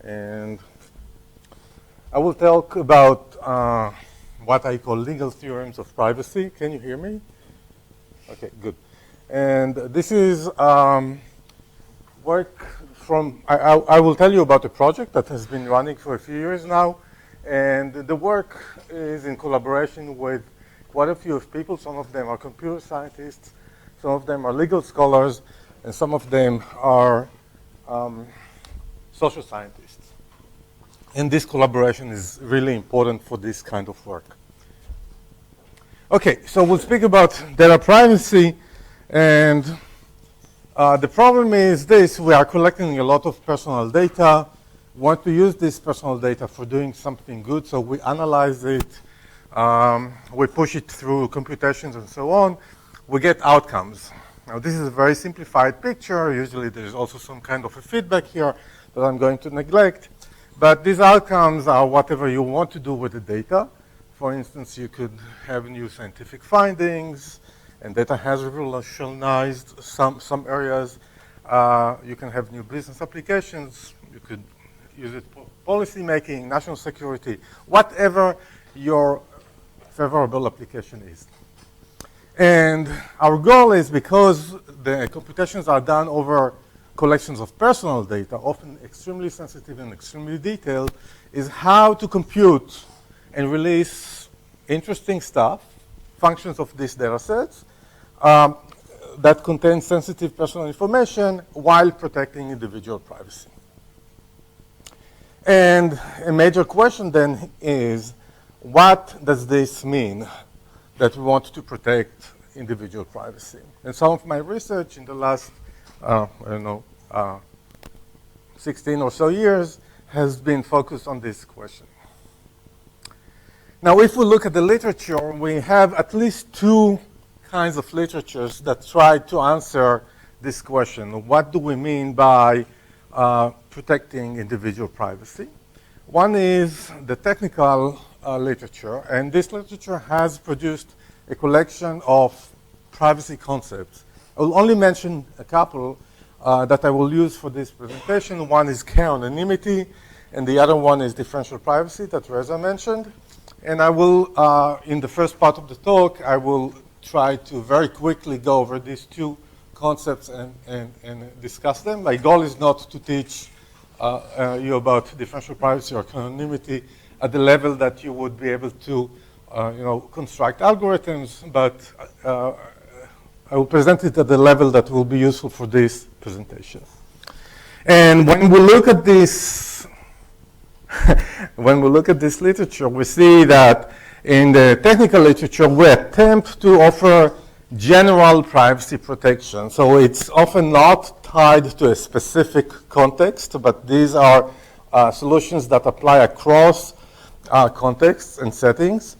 And I will talk about what I call legal theorems of privacy. Can you hear me? Okay, good. And this is work from, I will tell you about a project that has been running for a few years now. And the work is in collaboration with quite a few of people. Some of them are computer scientists, some of them are legal scholars, and some of them are social scientists. And this collaboration is really important for this kind of work. Okay, so we'll speak about data privacy. And the problem is this: we are collecting a lot of personal data. We want to use this personal data for doing something good, so we analyze it. We push it through computations and so on. We get outcomes. Now, this is a very simplified picture. Usually, there's also some kind of a feedback here that I'm going to neglect. But these outcomes are whatever you want to do with the data. For instance, you could have new scientific findings, and data has revolutionized some areas. You can have new business applications. You could use it for policy making, national security, whatever your favorable application is. And our goal is, because the computations are done over collections of personal data, often extremely sensitive and extremely detailed, is how to compute and release interesting stuff, functions of these data sets, that contain sensitive personal information while protecting individual privacy. And a major question then is, what does this mean that we want to protect individual privacy? And some of my research in the last, 16 or so years has been focused on this question. Now, if we look at the literature, we have at least two kinds of literatures that try to answer this question. What do we mean by protecting individual privacy? One is the technical literature, and this literature has produced a collection of privacy concepts. I will only mention a couple that I will use for this presentation. One is k-anonymity, and the other one is differential privacy that Reza mentioned. And I will, in the first part of the talk, I will try to very quickly go over these two concepts and discuss them. My goal is not to teach you about differential privacy or anonymity at the level that you would be able to construct algorithms, but I will present it at the level that will be useful for this presentation. And when we look at this, literature, we see that in the technical literature, we attempt to offer general privacy protection. So it's often not tied to a specific context, but these are solutions that apply across contexts and settings.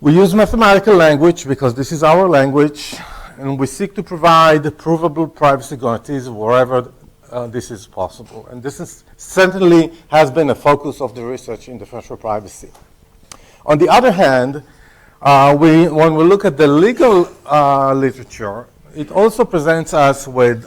We use mathematical language because this is our language, and we seek to provide provable privacy guarantees wherever this is possible. And this is certainly has been a focus of the research in differential privacy. On the other hand, when we look at the legal literature, it also presents us with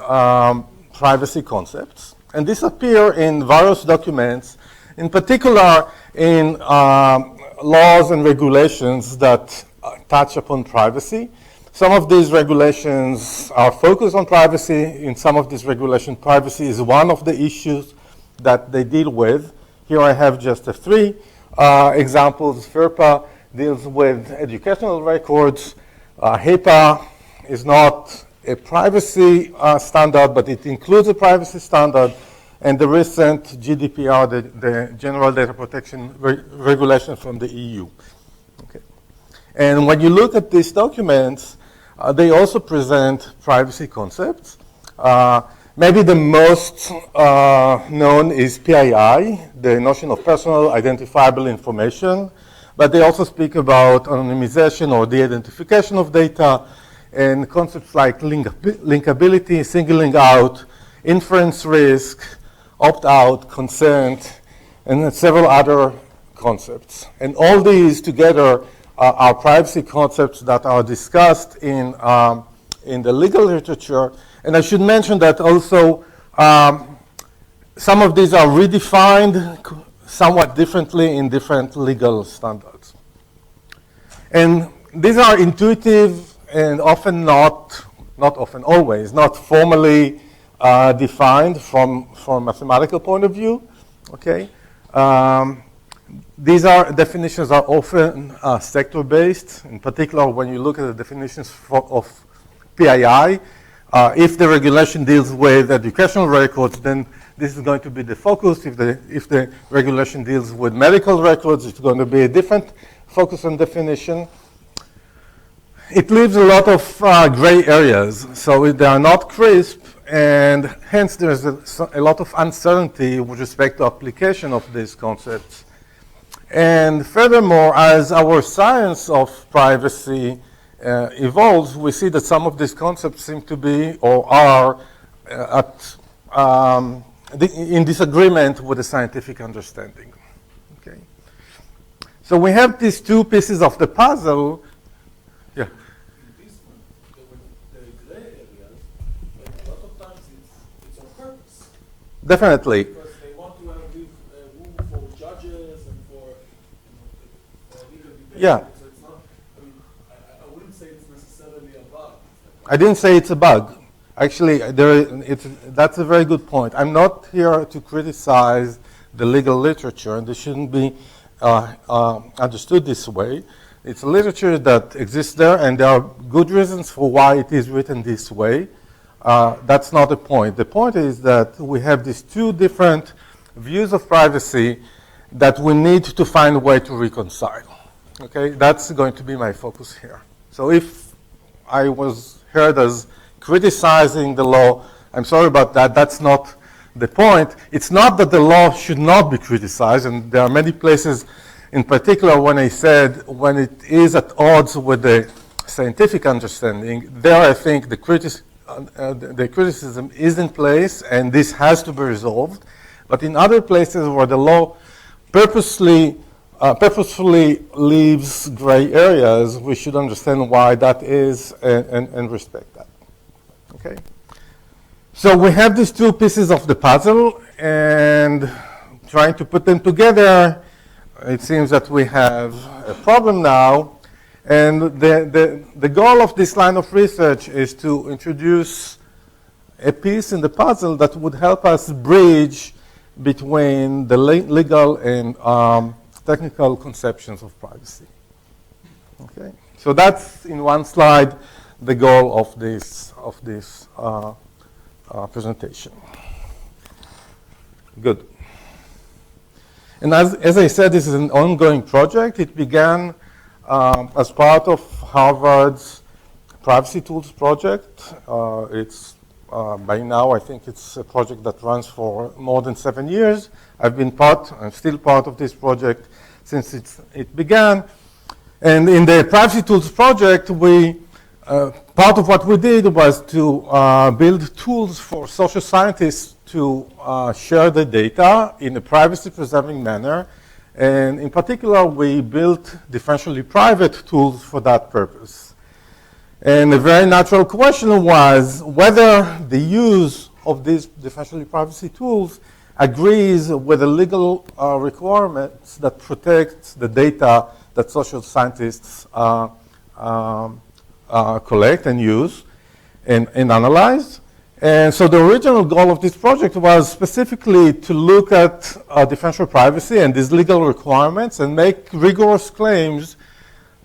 privacy concepts. And these appear in various documents, in particular in laws and regulations that touch upon privacy. Some of these regulations are focused on privacy. In some of these regulations, privacy is one of the issues that they deal with. Here I have just three examples. FERPA deals with educational records. HIPAA is not a privacy standard, but it includes a privacy standard. And the recent GDPR, the General Data Protection Regulation from the EU. Okay. And when you look at these documents, they also present privacy concepts. Maybe the most known is PII, the notion of personal identifiable information. But they also speak about anonymization or de-identification of data, and concepts like linkability, singling out, inference risk, opt-out, consent, and several other concepts. And all these together are privacy concepts that are discussed in the legal literature. And I should mention that also some of these are redefined somewhat differently in different legal standards. And these are intuitive and often not often, always, not formally defined from a mathematical point of view, okay? These definitions are often sector-based, in particular when you look at the definitions of PII. If the regulation deals with educational records, then this is going to be the focus. If the regulation deals with medical records, it's going to be a different focus and definition. It leaves a lot of gray areas, so they are not crisp, and hence there's a lot of uncertainty with respect to application of these concepts. And furthermore, as our science of privacy evolves, we see that some of these concepts seem to be or are in disagreement with the scientific understanding. Okay. So we have these two pieces of the puzzle. Yeah. In this one, the gray areas, but a lot of times it's on purpose. Definitely. Because they want to leave room for judges and for legal debate. Yeah. So it's not, I wouldn't say it's necessarily a bug. I didn't say it's a bug. Actually, that's a very good point. I'm not here to criticize the legal literature, and this shouldn't be understood this way. It's a literature that exists there, and there are good reasons for why it is written this way. That's not the point. The point is that we have these two different views of privacy that we need to find a way to reconcile. Okay, that's going to be my focus here. So if I was heard as criticizing the law, I'm sorry about that. That's not the point. It's not that the law should not be criticized, and there are many places, in particular when I said when it is at odds with the scientific understanding, there I think the criticism is in place and this has to be resolved. But in other places where the law purposefully leaves gray areas, we should understand why that is and respect that. Okay? So we have these two pieces of the puzzle, and trying to put them together, it seems that we have a problem now. And the goal of this line of research is to introduce a piece in the puzzle that would help us bridge between the legal and technical conceptions of privacy. Okay, so that's in one slide the goal of this presentation. Good. And as I said, this is an ongoing project. It began as part of Harvard's Privacy Tools project. It's by now, I think it's a project that runs for more than 7 years. I'm still part of this project since it began. And in the Privacy Tools project, part of what we did was to build tools for social scientists to share the data in a privacy-preserving manner. And in particular, we built differentially private tools for that purpose. And a very natural question was whether the use of these differentially privacy tools agrees with the legal requirements that protect the data that social scientists collect and use and analyze. And so the original goal of this project was specifically to look at differential privacy and these legal requirements and make rigorous claims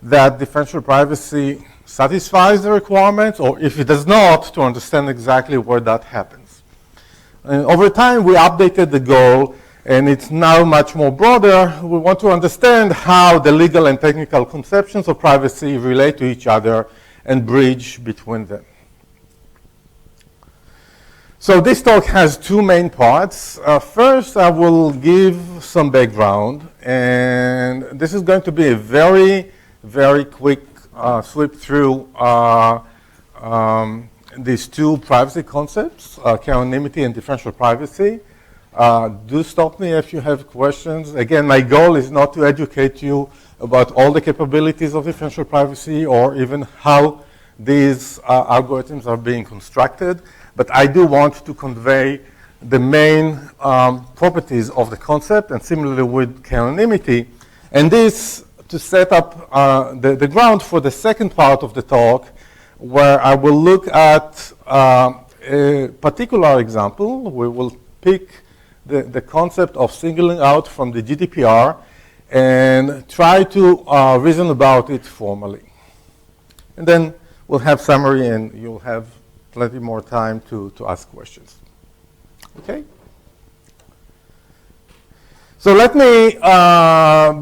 that differential privacy satisfies the requirements, or if it does not, to understand exactly where that happens. And over time, we updated the goal, and it's now much more broader. We want to understand how the legal and technical conceptions of privacy relate to each other and bridge between them. So this talk has two main parts. First, I will give some background, and this is going to be a very, very quick sweep through these two privacy concepts, k-anonymity and differential privacy. Do stop me if you have questions. Again, my goal is not to educate you about all the capabilities of differential privacy or even how these algorithms are being constructed, but I do want to convey the main properties of the concept, and similarly with k-anonymity. And this to set up the ground for the second part of the talk, where I will look at a particular example. We will pick the concept of singling out from the GDPR and try to reason about it formally. And then we'll have summary, and you'll have plenty more time to ask questions. Okay? So let me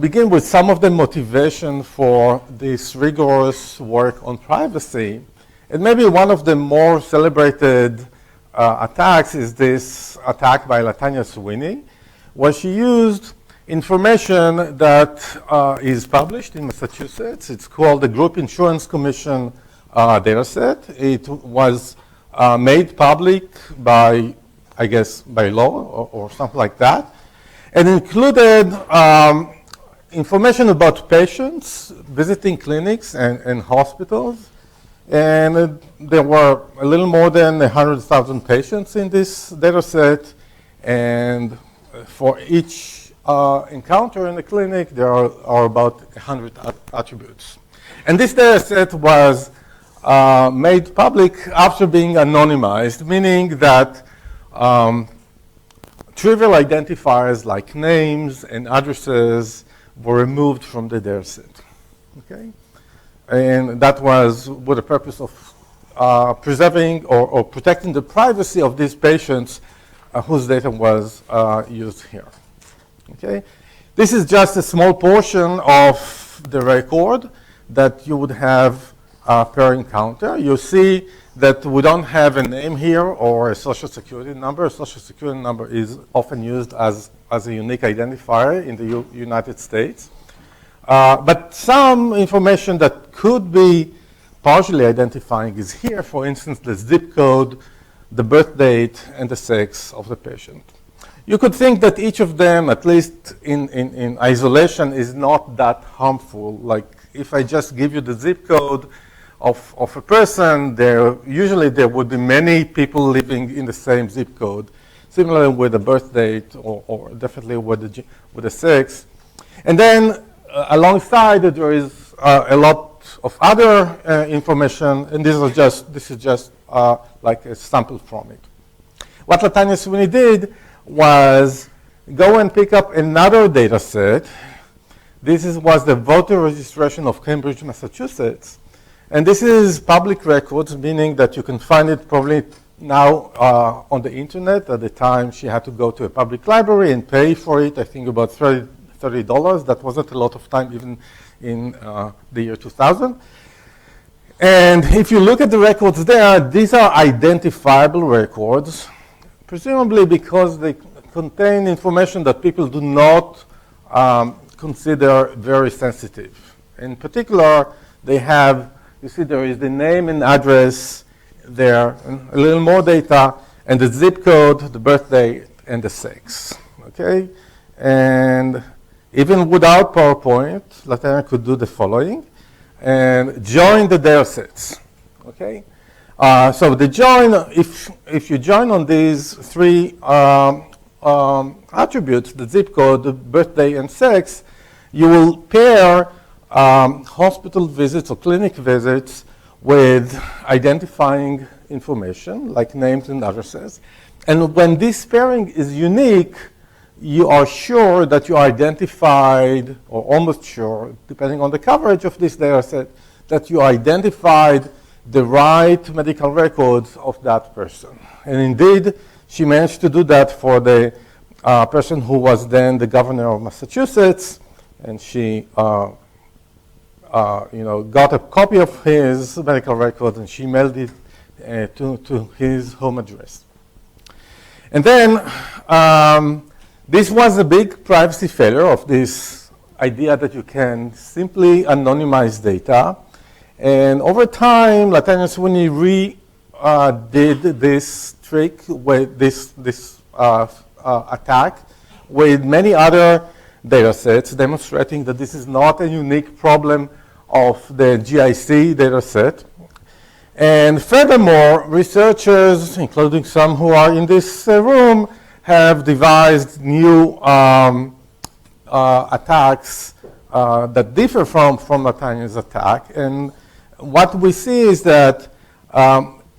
begin with some of the motivation for this rigorous work on privacy. And maybe one of the more celebrated attacks is this attack by Latanya Sweeney, where she used information that is published in Massachusetts. It's called the Group Insurance Commission dataset. It was made public by, I guess, by law or something like that, and included information about patients visiting clinics and hospitals. And there were a little more than 100,000 patients in this data set. And for each encounter in the clinic, there are about 100 attributes. And this data set was made public after being anonymized, meaning that trivial identifiers like names and addresses were removed from the data set. Okay? And that was with the purpose of preserving or protecting the privacy of these patients whose data was used here. Okay? This is just a small portion of the record that you would have per encounter. You see that we don't have a name here or a social security number. A social security number is often used as a unique identifier in the United States. But some information that could be partially identifying is here. For instance, the zip code, the birth date, and the sex of the patient. You could think that each of them, at least in isolation, is not that harmful. Like if I just give you the zip code of a person, usually there would be many people living in the same zip code. Similarly with the birth date or definitely with the sex. And then alongside there is a lot of other information, and this is just like a sample from it. What Latanya Sweeney did was go and pick up another data set. This was the voter registration of Cambridge, Massachusetts. And this is public records, meaning that you can find it probably now on the internet. At the time, she had to go to a public library and pay for it, I think about $30. That wasn't a lot of time even in the year 2000. And if you look at the records there, these are identifiable records, presumably because they contain information that people do not consider very sensitive. In particular, they have, you see there is the name and address there, a little more data, and the zip code, the birthday, and the sex. Okay? And even without PowerPoint, Latanya could do the following and join the data sets. Okay? So the join, if you join on these three attributes, the zip code, the birthday, and sex, you will pair hospital visits or clinic visits with identifying information like names and addresses. And when this pairing is unique, you are sure that you identified, or almost sure, depending on the coverage of this data set, that you identified the right medical records of that person. And indeed, she managed to do that for the person who was then the governor of Massachusetts, and she got a copy of his medical records, and she mailed it to his home address. And then this was a big privacy failure of this idea that you can simply anonymize data. And over time, Latanya Sweeney did this trick with this attack with many other data sets, demonstrating that this is not a unique problem of the GIC data set. And furthermore, researchers, including some who are in this room, have devised new attacks that differ from Nathaniel's attack. And what we see is that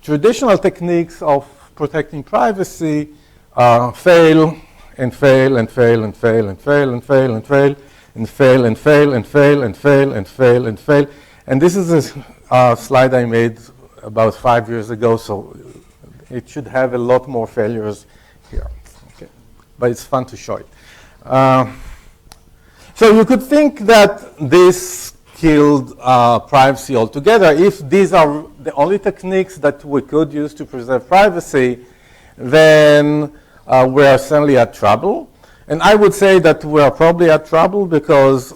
traditional techniques of protecting privacy fail and fail and fail and fail and fail and fail and fail and fail and fail and fail and fail and fail and fail. And this is a slide I made about 5 years ago, so it should have a lot more failures here. Okay. But it's fun to show it. So you could think that this killed privacy altogether. If these are the only techniques that we could use to preserve privacy, then we are certainly at trouble. And I would say that we are probably at trouble because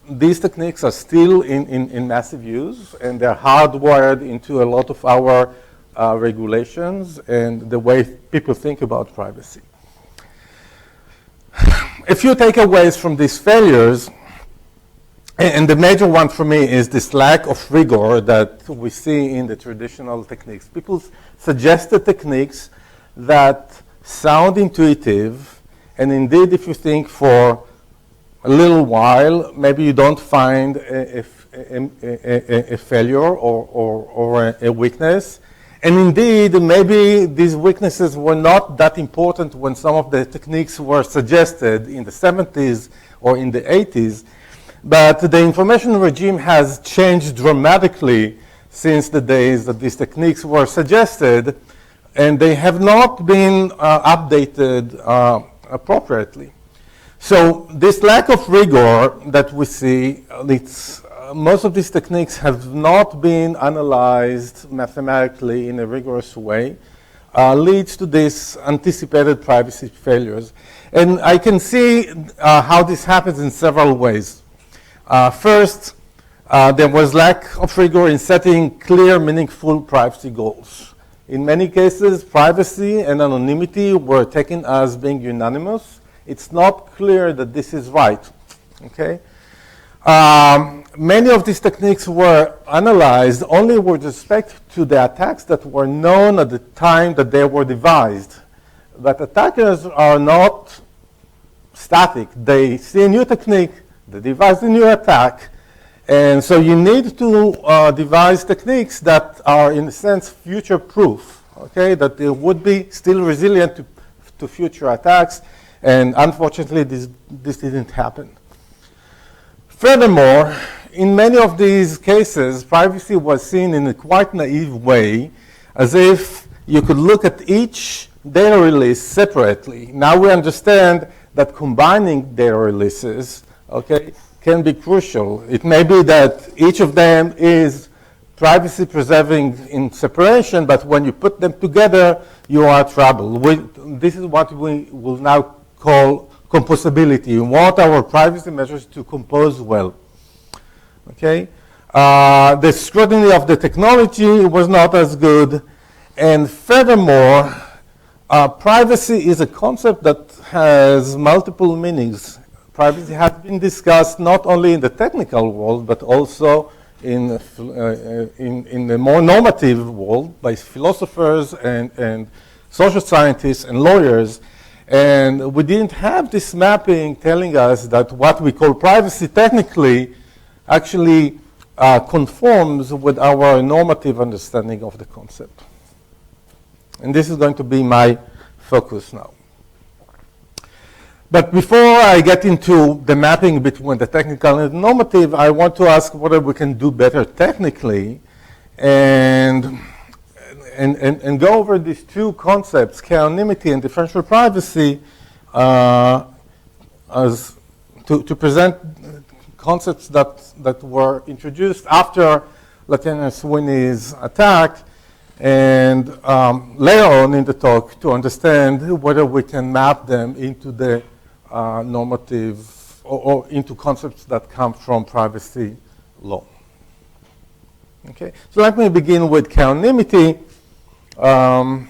these techniques are still in massive use, and they're hardwired into a lot of our regulations and the way people think about privacy. A few takeaways from these failures, and the major one for me is this lack of rigor that we see in the traditional techniques. People suggested techniques that sound intuitive, and indeed, if you think for a little while, maybe you don't find a failure or a weakness. And indeed, maybe these weaknesses were not that important when some of the techniques were suggested in the 70s or in the 80s. But the information regime has changed dramatically since the days that these techniques were suggested, and they have not been updated appropriately. So this lack of rigor that we see, most of these techniques have not been analyzed mathematically in a rigorous way, leads to these anticipated privacy failures. And I can see how this happens in several ways. First, there was lack of rigor in setting clear, meaningful privacy goals. In many cases, privacy and anonymity were taken as being unanimous. It's not clear that this is right, okay? Many of these techniques were analyzed only with respect to the attacks that were known at the time that they were devised. But attackers are not static. They see a new technique, they devise a new attack, and so you need to devise techniques that are, in a sense, future-proof, okay, that they would be still resilient to future attacks. And unfortunately, this didn't happen. Furthermore, in many of these cases, privacy was seen in a quite naive way, as if you could look at each data release separately. Now we understand that combining data releases, okay, can be crucial. It may be that each of them is privacy preserving in separation, but when you put them together, you are trouble. This is what we will now call composability. We want our privacy measures to compose well. Okay? The scrutiny of the technology was not as good. And furthermore, privacy is a concept that has multiple meanings. Privacy has been discussed not only in the technical world, but also in the more normative world by philosophers and social scientists and lawyers. And we didn't have this mapping telling us that what we call privacy technically actually conforms with our normative understanding of the concept. And this is going to be my focus now. But before I get into the mapping between the technical and the normative, I want to ask whether we can do better technically and go over these two concepts, k-anonymity and differential privacy, as to present concepts that were introduced after Latanya Sweeney's attack, and later on in the talk to understand whether we can map them into the normative or into concepts that come from privacy law. Okay, so let me begin with k-anonymity. So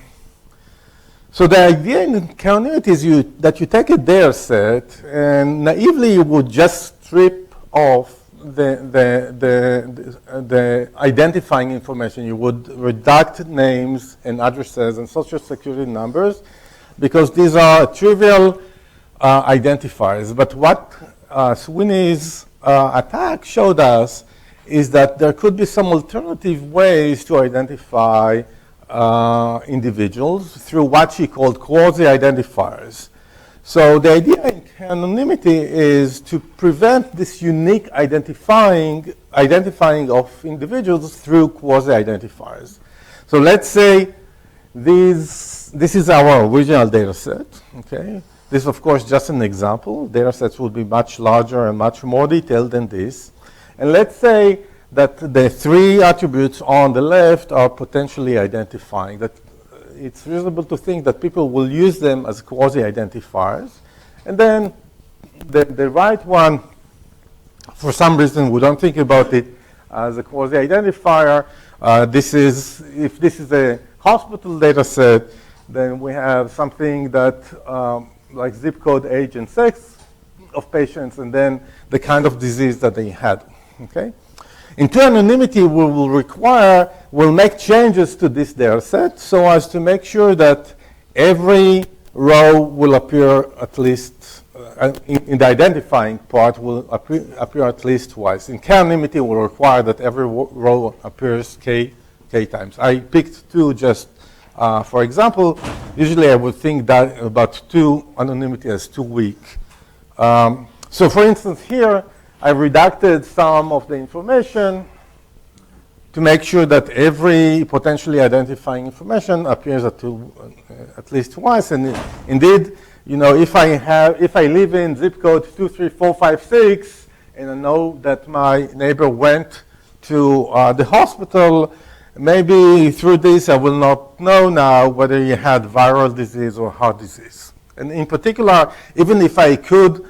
the idea in k-anonymity is that you take a data set and naively you would just strip off the identifying information. You would redact names and addresses and social security numbers because these are trivial identifiers. But what Sweeney's attack showed us is that there could be some alternative ways to identify individuals through what she called quasi-identifiers. So the idea in k-anonymity is to prevent this unique identifying of individuals through quasi-identifiers. So let's say this is our original data set, okay? This is, of course, just an example. Data sets will be much larger and much more detailed than this. And let's say that the three attributes on the left are potentially identifying, that it's reasonable to think that people will use them as quasi-identifiers. And then the right one, for some reason, we don't think about it as a quasi-identifier. If this is a hospital data set, then we have something that like zip code, age, and sex of patients, and then the kind of disease that they had, okay? In k-anonymity, we'll make changes to this data set so as to make sure that every row will appear at least, in the identifying part, will appear at least twice. In k-anonymity, we'll require that every row appears k times. I picked two just for example. Usually I would think that about anonymity as too weak. So for instance, here, I redacted some of the information to make sure that every potentially identifying information appears at least twice. And indeed, you know, if I live in zip code 23456 and I know that my neighbor went to the hospital, maybe through this I will not know now whether he had viral disease or heart disease. And in particular, even if I could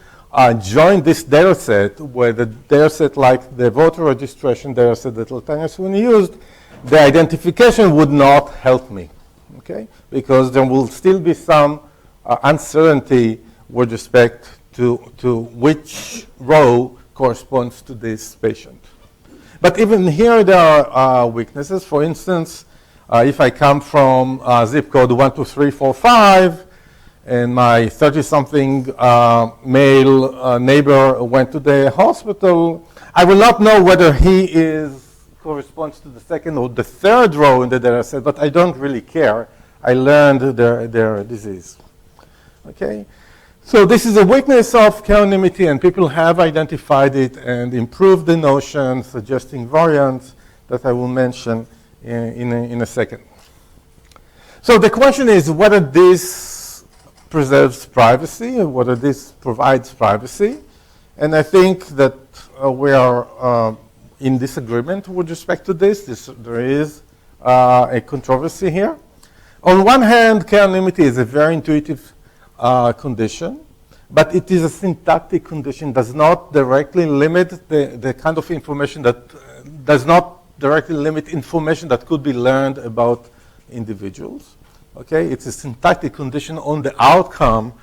join this data set, where the data set like the voter registration data set that Latanya Sweeney used, the identification would not help me, okay? Because there will still be some uncertainty with respect to which row corresponds to this patient. But even here there are weaknesses. For instance, if I come from zip code 12345, and my 30-something male neighbor went to the hospital, I will not know whether he corresponds to the second or the third row in the data set, but I don't really care. I learned their disease. Okay? So this is a weakness of k-anonymity, and people have identified it and improved the notion, suggesting variants that I will mention in a second. So the question is whether this preserves privacy, or whether this provides privacy. And I think that we are in disagreement with respect to this. There is a controversy here. On one hand, k-anonymity is a very intuitive condition, but it is a syntactic condition, does not directly limit the kind of information that does not directly limit information that could be learned about individuals. Okay, it's a syntactic condition on the outcome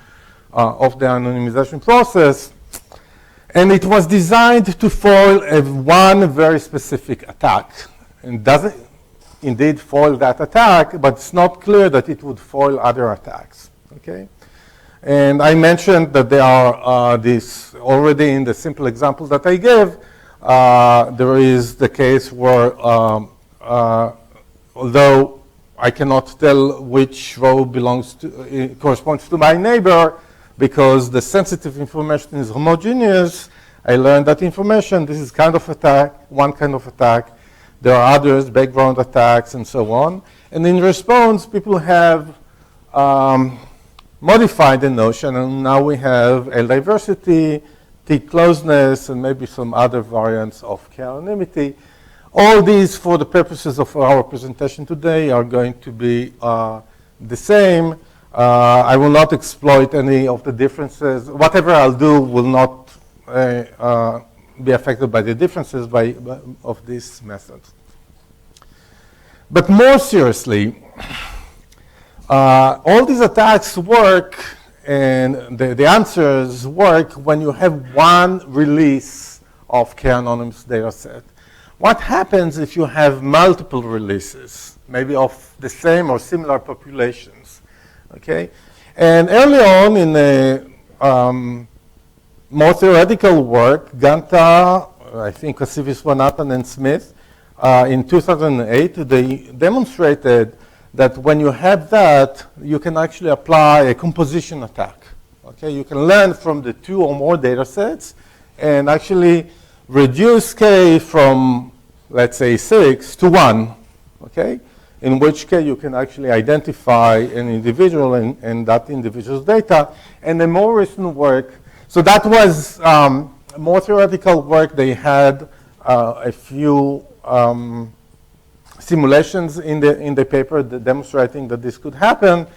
of the anonymization process, and it was designed to foil one very specific attack, and doesn't indeed foil that attack, but it's not clear that it would foil other attacks. Okay, and I mentioned that there are these already in the simple example that I gave. There is the case where, although I cannot tell which row corresponds to my neighbor because the sensitive information is homogeneous. I learned that information. This is kind of attack, one kind of attack. There are others, background attacks, and so on. And in response, people have modified the notion, and now we have L diversity, T closeness, and maybe some other variants of k-anonymity. All these, for the purposes of our presentation today, are going to be the same. I will not exploit any of the differences. Whatever I'll do will not be affected by the differences of this method. But more seriously, all these attacks work, and the answers work when you have one release of k-anonymous data set. What happens if you have multiple releases, maybe of the same or similar populations? Okay? And early on in the more theoretical work, Ganta, I think Kasiviswanathan and Smith, in 2008, they demonstrated that when you have that, you can actually apply a composition attack. Okay? You can learn from the 2 or more data sets and actually reduce k from, let's say, 6 to 1. Okay? In which case you can actually identify an individual and that individual's data. And the more recent work, so that was more theoretical work. They had a few simulations in the paper demonstrating that this could happen.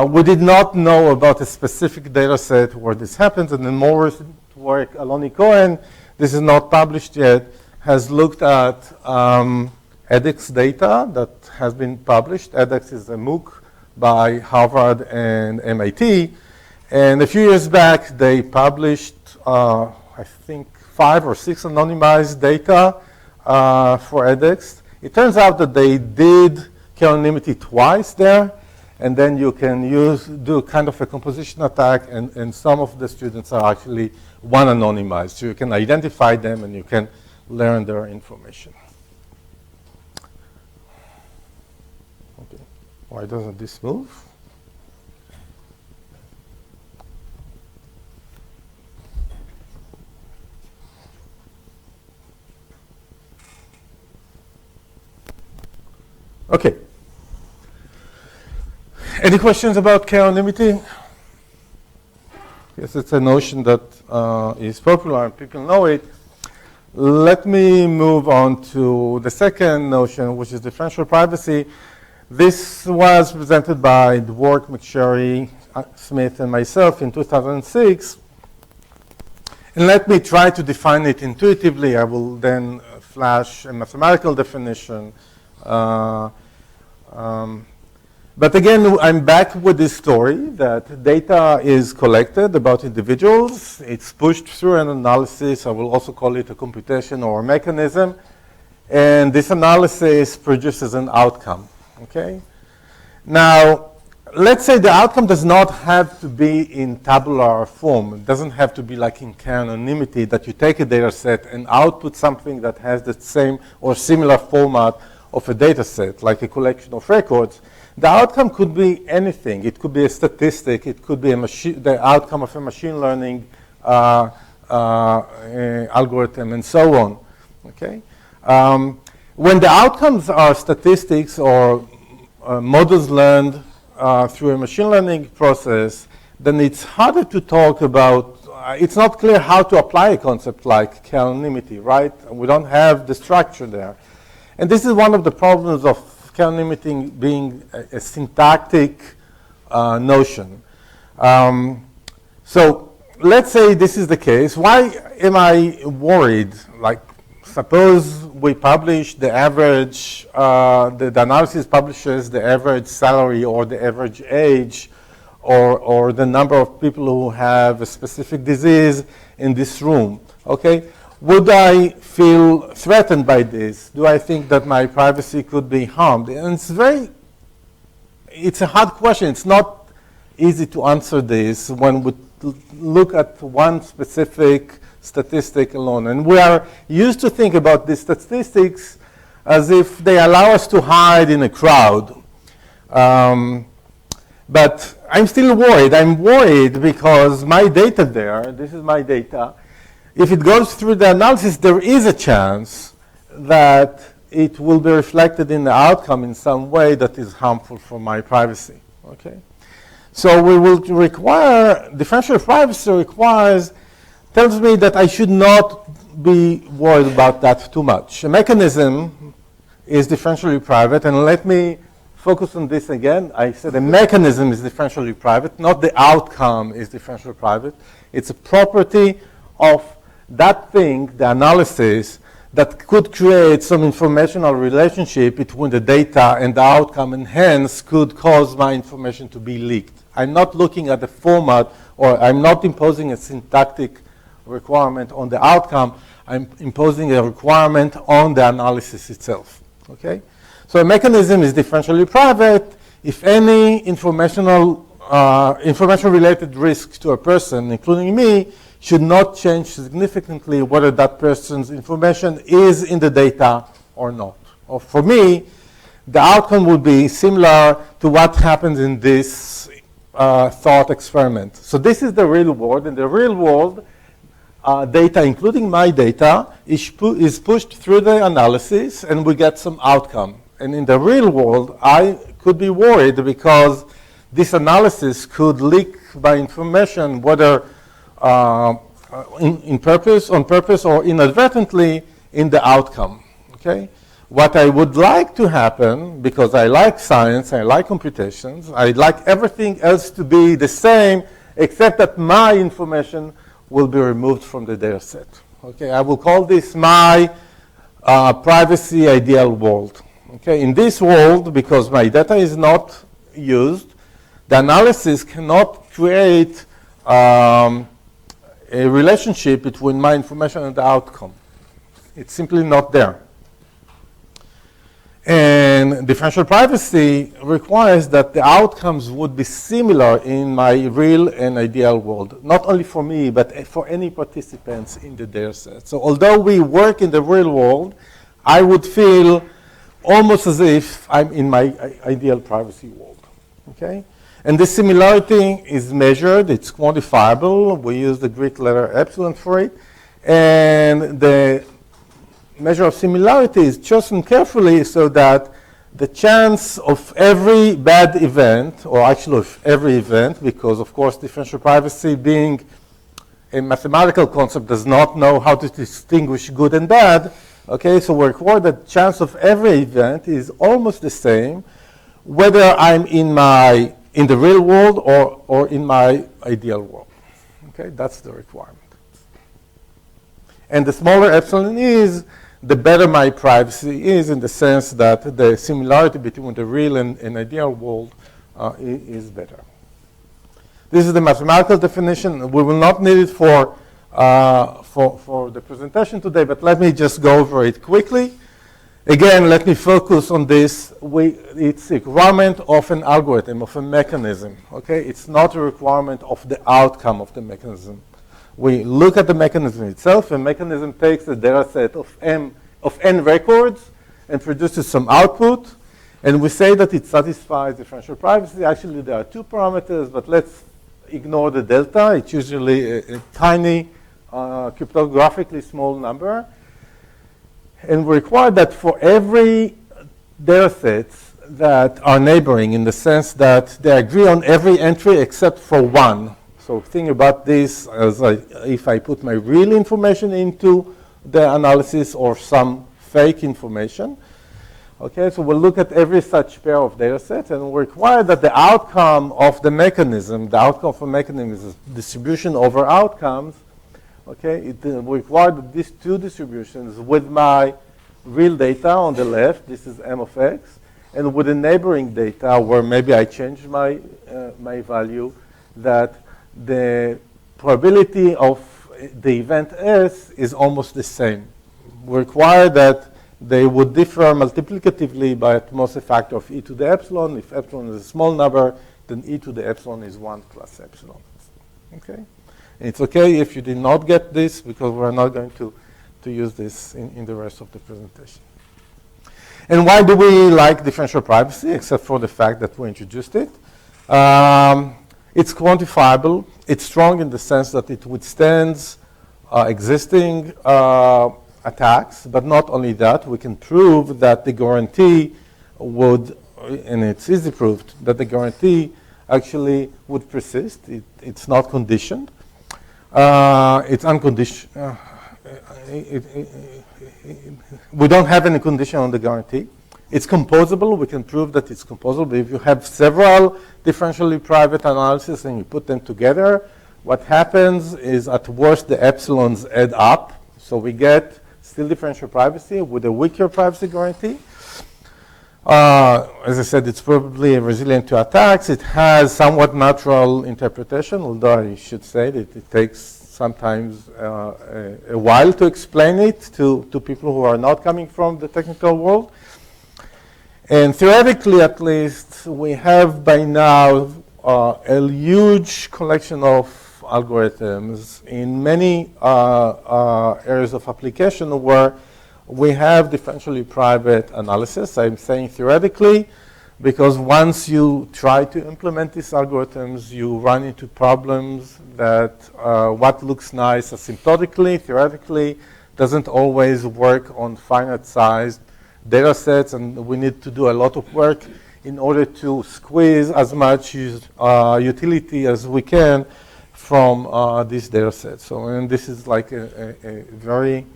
We did not know about a specific data set where this happens. And the more recent work, Aloni Cohen, this is not published yet, has looked at edX data that has been published. edX is a MOOC by Harvard and MIT. And a few years back, they published, I think, 5 or 6 anonymized data for edX. It turns out that they did k-anonymity twice there, and then you can do kind of a composition attack, and some of the students are actually one anonymized. So you can identify them, and you can learn their information. Okay. Why doesn't this move? Okay. Any questions about k-anonymity? Yes, it's a notion that is popular and people know it. Let me move on to the second notion, which is differential privacy. This was presented by Dwork, McSherry, Smith, and myself in 2006. And let me try to define it intuitively. I will then flash a mathematical definition. But again, I'm back with this story that data is collected about individuals. It's pushed through an analysis. I will also call it a computation or a mechanism. And this analysis produces an outcome. Okay? Now, let's say the outcome does not have to be in tabular form. It doesn't have to be like in k-anonymity, that you take a data set and output something that has the same or similar format of a data set, like a collection of records. The outcome could be anything. It could be a statistic. It could be the outcome of a machine learning algorithm, and so on. Okay? When the outcomes are statistics or models learned through a machine learning process, then it's harder to talk about. It's not clear how to apply a concept like k-anonymity, right? We don't have the structure there. And this is one of the problems of k-anonymity being a syntactic notion. So let's say this is the case. Why am I worried? Like, suppose we publish the average, the analysis publishes the average salary or the average age or the number of people who have a specific disease in this room, okay? Would I feel threatened by this? Do I think that my privacy could be harmed? And it's a hard question. It's not easy to answer this when we look at one specific statistic alone. And we are used to think about these statistics as if they allow us to hide in a crowd. But I'm still worried. I'm worried because my data there, this is my data, if it goes through the analysis, there is a chance that it will be reflected in the outcome in some way that is harmful for my privacy. Okay? So we will require, differential privacy tells me that I should not be worried about that too much. A mechanism is differentially private, and let me focus on this again. I said a mechanism is differentially private, not the outcome is differentially private. It's a property of that thing, the analysis, that could create some informational relationship between the data and the outcome, and hence could cause my information to be leaked. I'm not looking at the format, or I'm not imposing a syntactic requirement on the outcome. I'm imposing a requirement on the analysis itself. Okay? So a mechanism is differentially private if any information-related risk to a person, including me, should not change significantly whether that person's information is in the data or not. Or for me, the outcome would be similar to what happens in this thought experiment. So this is the real world. In the real world, data, including my data, is pushed through the analysis, and we get some outcome. And in the real world, I could be worried because this analysis could leak my information, whether on purpose or inadvertently, in the outcome. Okay? What I would like to happen, because I like science, I like computations, I'd like everything else to be the same, except that my information will be removed from the data set. Okay? I will call this my privacy ideal world. Okay? In this world, because my data is not used, the analysis cannot create a relationship between my information and the outcome. It's simply not there. And differential privacy requires that the outcomes would be similar in my real and ideal world, not only for me, but for any participants in the data set. So although we work in the real world, I would feel almost as if I'm in my ideal privacy world. Okay? And this similarity is measured, it's quantifiable. We use the Greek letter epsilon for it. And the measure of similarity is chosen carefully so that the chance of every bad event, or actually of every event, because of course differential privacy being a mathematical concept does not know how to distinguish good and bad. Okay, so we require that the chance of every event is almost the same, whether I'm in the real world or in my ideal world. Okay, that's the requirement. And the smaller epsilon is, the better my privacy is, in the sense that the similarity between the real and ideal world is better. This is the mathematical definition. We will not need it for the presentation today, but let me just go over it quickly. Again, let me focus on this. It's a requirement of an algorithm, of a mechanism. Okay? It's not a requirement of the outcome of the mechanism. We look at the mechanism itself. The mechanism takes a data set of n records and produces some output. And we say that it satisfies differential privacy. Actually, there are two parameters, but let's ignore the delta. It's usually a tiny, cryptographically small number. And we require that for every data sets that are neighboring, in the sense that they agree on every entry except for one. So think about this as if I put my real information into the analysis or some fake information. Okay, so we'll look at every such pair of data sets, and we require that the outcome of the mechanism, the outcome of a mechanism is distribution over outcomes. Okay, we require that these two distributions with my real data on the left, this is m of x, and with the neighboring data where maybe I change my value, that the probability of the event S is almost the same. We require that they would differ multiplicatively by at most a factor of e to the epsilon. If epsilon is a small number, then e to the epsilon is 1 plus epsilon. Okay? And it's okay if you did not get this, because we're not going to use this in the rest of the presentation. And why do we like differential privacy, except for the fact that we introduced it? It's quantifiable. It's strong in the sense that it withstands existing attacks, but not only that, we can prove that the guarantee would, and it's easy proved, that the guarantee actually would persist. It's not conditioned. It's unconditional. We don't have any condition on the guarantee. It's composable. We can prove that it's composable. If you have several differentially private analyses and you put them together, what happens is at worst the epsilons add up. So we get still differential privacy with a weaker privacy guarantee. As I said, it's probably resilient to attacks. It has somewhat natural interpretation, although I should say that it takes sometimes a while to explain it to people who are not coming from the technical world. And theoretically, at least, we have by now a huge collection of algorithms in many areas of application where we have differentially private analysis. I'm saying theoretically because once you try to implement these algorithms, you run into problems that what looks nice asymptotically, theoretically, doesn't always work on finite-sized data sets, and we need to do a lot of work in order to squeeze as much utility as we can from these data sets. So, and this is like a very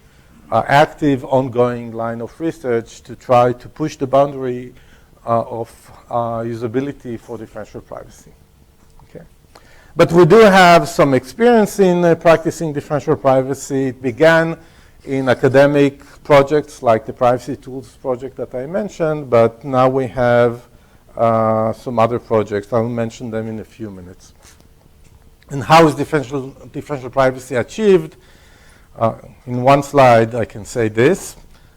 active, ongoing line of research to try to push the boundary of usability for differential privacy. Okay. But we do have some experience in practicing differential privacy. It began in academic projects like the Privacy Tools project that I mentioned, but now we have some other projects. I'll mention them in a few minutes. And how is differential privacy achieved? In one slide, I can say this,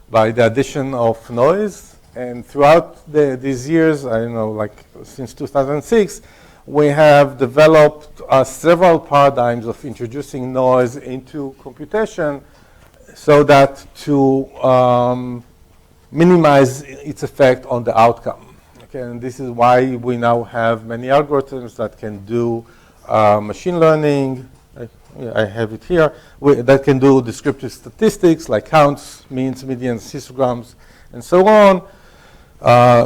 by the addition of noise. And throughout these years, I don't know, like since 2006, we have developed several paradigms of introducing noise into computation so that to minimize its effect on the outcome. Okay, and this is why we now have many algorithms that can do machine learning. I have it here, that can do descriptive statistics like counts, means, medians, histograms, and so on,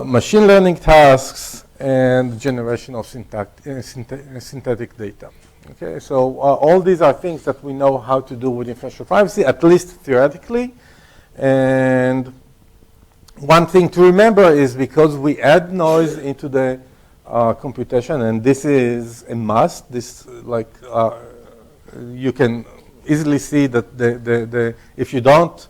machine learning tasks, and generation of synthetic data. Okay, so all these are things that we know how to do with differential privacy, at least theoretically. And one thing to remember is because we add noise into the computation, and this is a must, this you can easily see that if you don't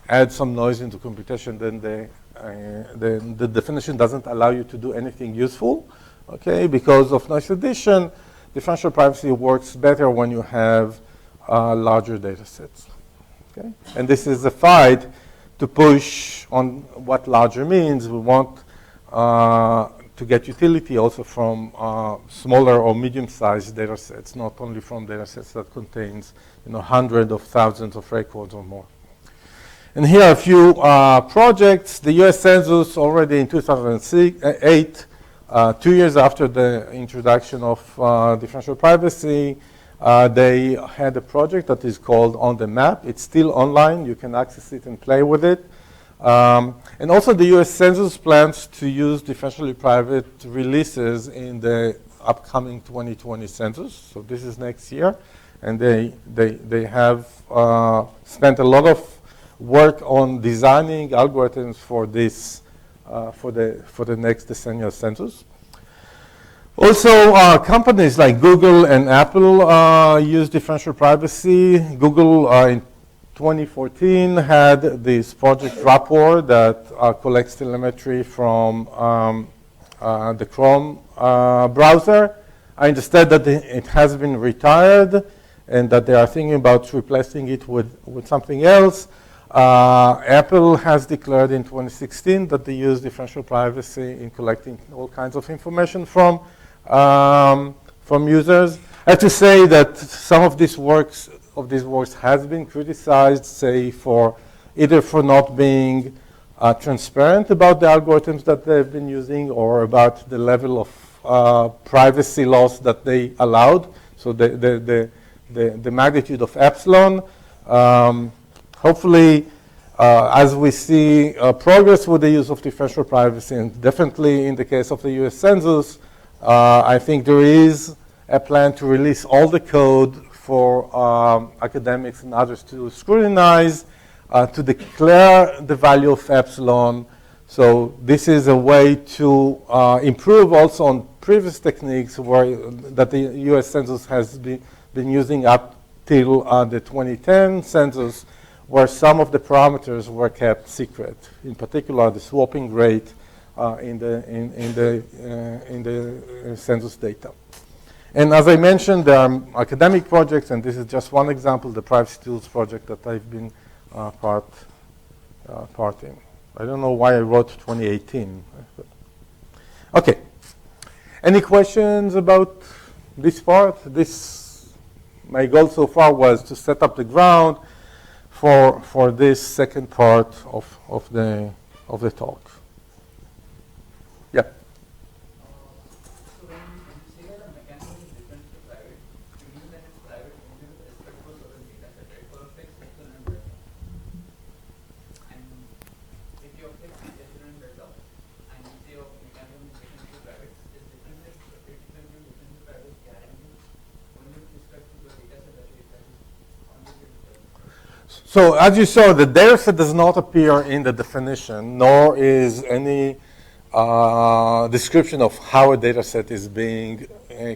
add some noise into computation, then the definition doesn't allow you to do anything useful. Okay, because of noise addition, differential privacy works better when you have larger data sets. Okay, and this is a fight to push on what larger means. We want to get utility also from smaller or medium-sized data sets, not only from data sets that contains hundreds of thousands of records or more. And here are a few projects. The US Census already in 2008, 2 years after the introduction of differential privacy, they had a project that is called On the Map. It's still online. You can access it and play with it. And also the US Census plans to use differentially private releases in the upcoming 2020 census. So this is next year. And they have spent a lot of work on designing algorithms for this, for the next decennial census. Also, companies like Google and Apple use differential privacy. Google in 2014 had this project Rapport that collects telemetry from the Chrome browser. I understand that it has been retired and that they are thinking about replacing it with something else. Apple has declared in 2016 that they use differential privacy in collecting all kinds of information from users. I have to say that some of these works has been criticized, say, either for not being transparent about the algorithms that they've been using or about the level of privacy loss that they allowed. So the magnitude of epsilon. Hopefully, as we see progress with the use of differential privacy, and definitely in the case of the US Census, I think there is a plan to release all the code for academics and others to scrutinize, to declare the value of epsilon. So this is a way to improve also on previous techniques that the US Census has been using up till the 2010 census, where some of the parameters were kept secret, in particular the swapping rate in the census data. And as I mentioned, there are academic projects, and this is just one example, the Privacy Tools project that I've been part in. I don't know why I wrote 2018. Okay. Any questions about this part? My goal so far was to set up the ground for this second part of the talk. Yeah. So when you say that a mechanism is different to private, you mean that it's private only with respect to a certain data set, right? For a fixed epsilon delta. And if your fixed epsilon delta and you say your mechanism is different to private, is different to private guarantee only with respect to the data set that you only with So as you saw, the data set does not appear in the definition, nor is any description of how a data set is being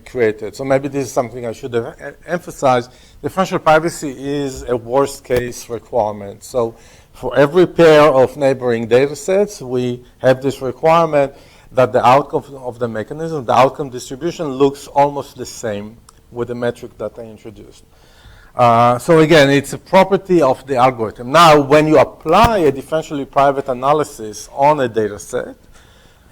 created. So maybe this is something I should have emphasized. Differential privacy is a worst case requirement. So for every pair of neighboring data sets, we have this requirement that the outcome of the mechanism, the outcome distribution, looks almost the same with the metric that I introduced. So again, it's a property of the algorithm. Now, when you apply a differentially private analysis on a data set,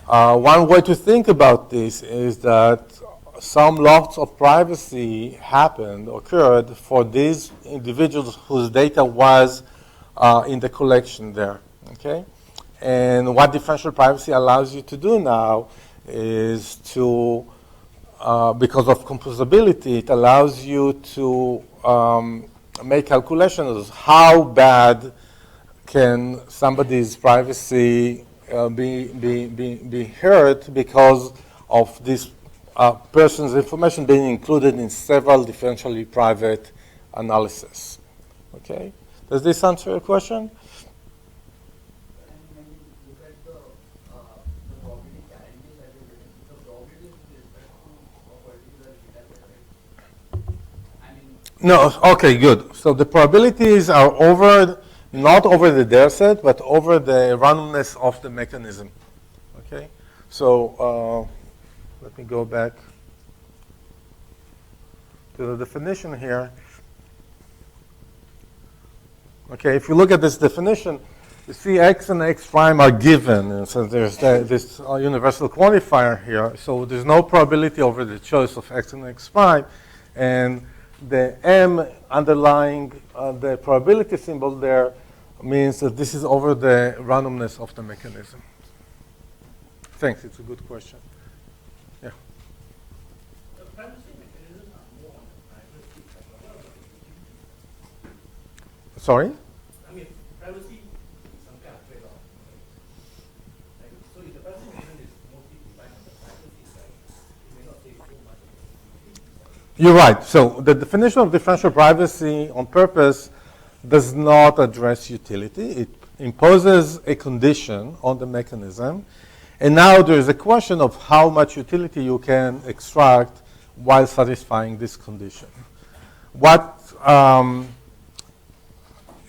one way to think about this is that some loss of privacy occurred for these individuals whose data was in the collection there, okay? And what differential privacy allows you to do now is to, because of composability, it allows you to make calculations how bad can somebody's privacy be hurt because of this person's information being included in several differentially private analyses. Okay? Does this answer your question? And when you look at the probability guarantees that you've written, the probability is with respect to a particular data set, right? I mean, No, okay, good. So the probabilities are not over the data set, but over the randomness of the mechanism. Okay? So let me go back to the definition here. Okay, if you look at this definition, you see x and x prime are given, and so there's this universal quantifier here. So there's no probability over the choice of x and x prime, and the m underlying the probability symbol there means that this is over the randomness of the mechanism. Thanks, it's a good question. Yeah. The privacy mechanisms are more on the privacy side. What about the Sorry? I mean, privacy is some kind of trade-off. Right? So if the privacy mechanism is mostly defined on the privacy side, it may not say so much on the utility side. You're right. So the definition of differential privacy on purpose does not address utility. It imposes a condition on the mechanism. And now there is a question of how much utility you can extract while satisfying this condition.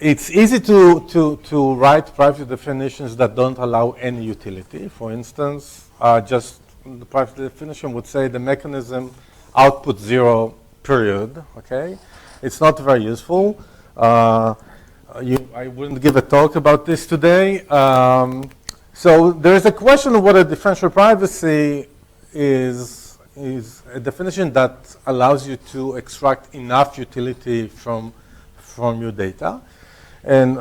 It's easy to write privacy definitions that don't allow any utility. For instance, just the privacy definition would say the mechanism output 0, period, okay? It's not very useful. I wouldn't give a talk about this today. So there is a question of whether differential privacy is a definition that allows you to extract enough utility from your data. And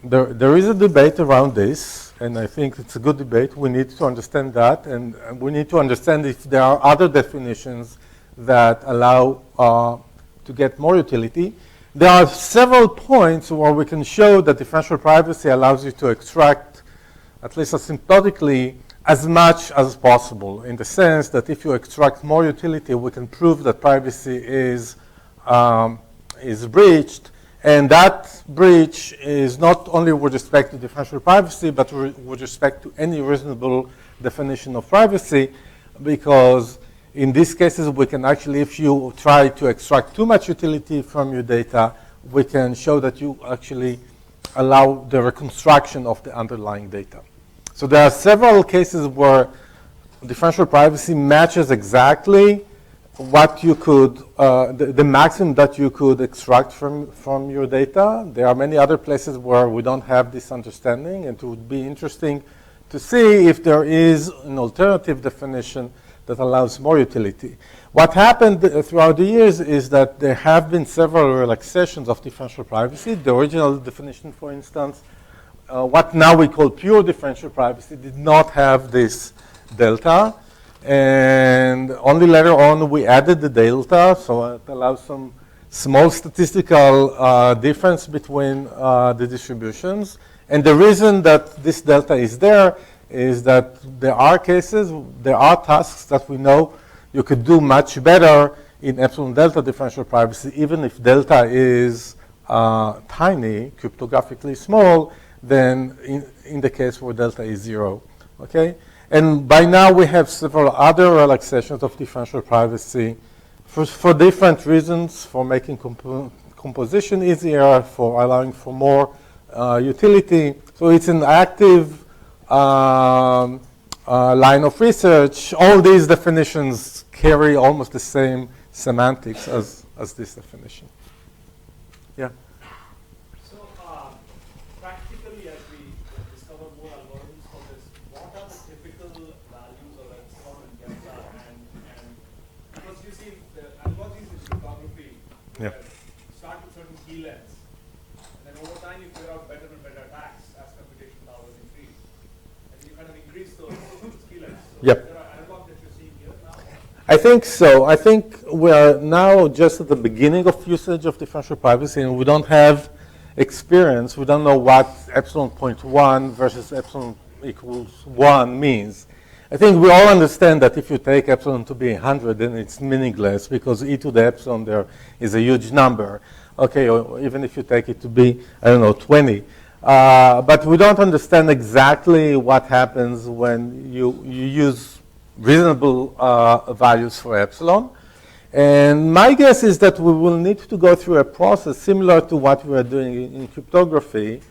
there is a debate around this, and I think it's a good debate. We need to understand that, and we need to understand if there are other definitions that allow to get more utility. There are several points where we can show that differential privacy allows you to extract, at least asymptotically, as much as possible, in the sense that if you extract more utility, we can prove that privacy is breached. And that breach is not only with respect to differential privacy, but with respect to any reasonable definition of privacy, because in these cases, we can actually, if you try to extract too much utility from your data, we can show that you actually allow the reconstruction of the underlying data. So there are several cases where differential privacy matches exactly what you could, the maximum that you could extract from your data. There are many other places where we don't have this understanding, and it would be interesting to see if there is an alternative definition that allows more utility. What happened throughout the years is that there have been several relaxations of differential privacy. The original definition, for instance, what now we call pure differential privacy, did not have this delta. And only later on we added the delta, so it allows some small statistical difference between the distributions. And the reason that this delta is there is that there are cases, there are tasks that we know you could do much better in epsilon delta differential privacy, even if delta is tiny, cryptographically small, than in the case where delta is 0, okay? And by now we have several other relaxations of differential privacy for different reasons, for making composition easier, for allowing for more utility. So it's an active line of research. All these definitions carry almost the same semantics as this definition. Yeah? So practically, as we discover more algorithms for this, what are the typical values of epsilon and delta? And because you see, the algorithms in cryptography start with certain key lengths, and then over time you figure out better and better attacks as computation powers increase, and you kind of increase those key lengths. So Yep. there are analogs that you're seeing here now. I think so. I think we are now just at the beginning of usage of differential privacy, and we don't have experience. We don't know what epsilon 0.1 versus epsilon equals 1 means. I think we all understand that if you take epsilon to be 100, then it's meaningless because e to the epsilon there is a huge number. Okay, or even if you take it to be, I don't know, 20. But we don't understand exactly what happens when you use reasonable values for epsilon. And my guess is that we will need to go through a process similar to what we are doing in cryptography,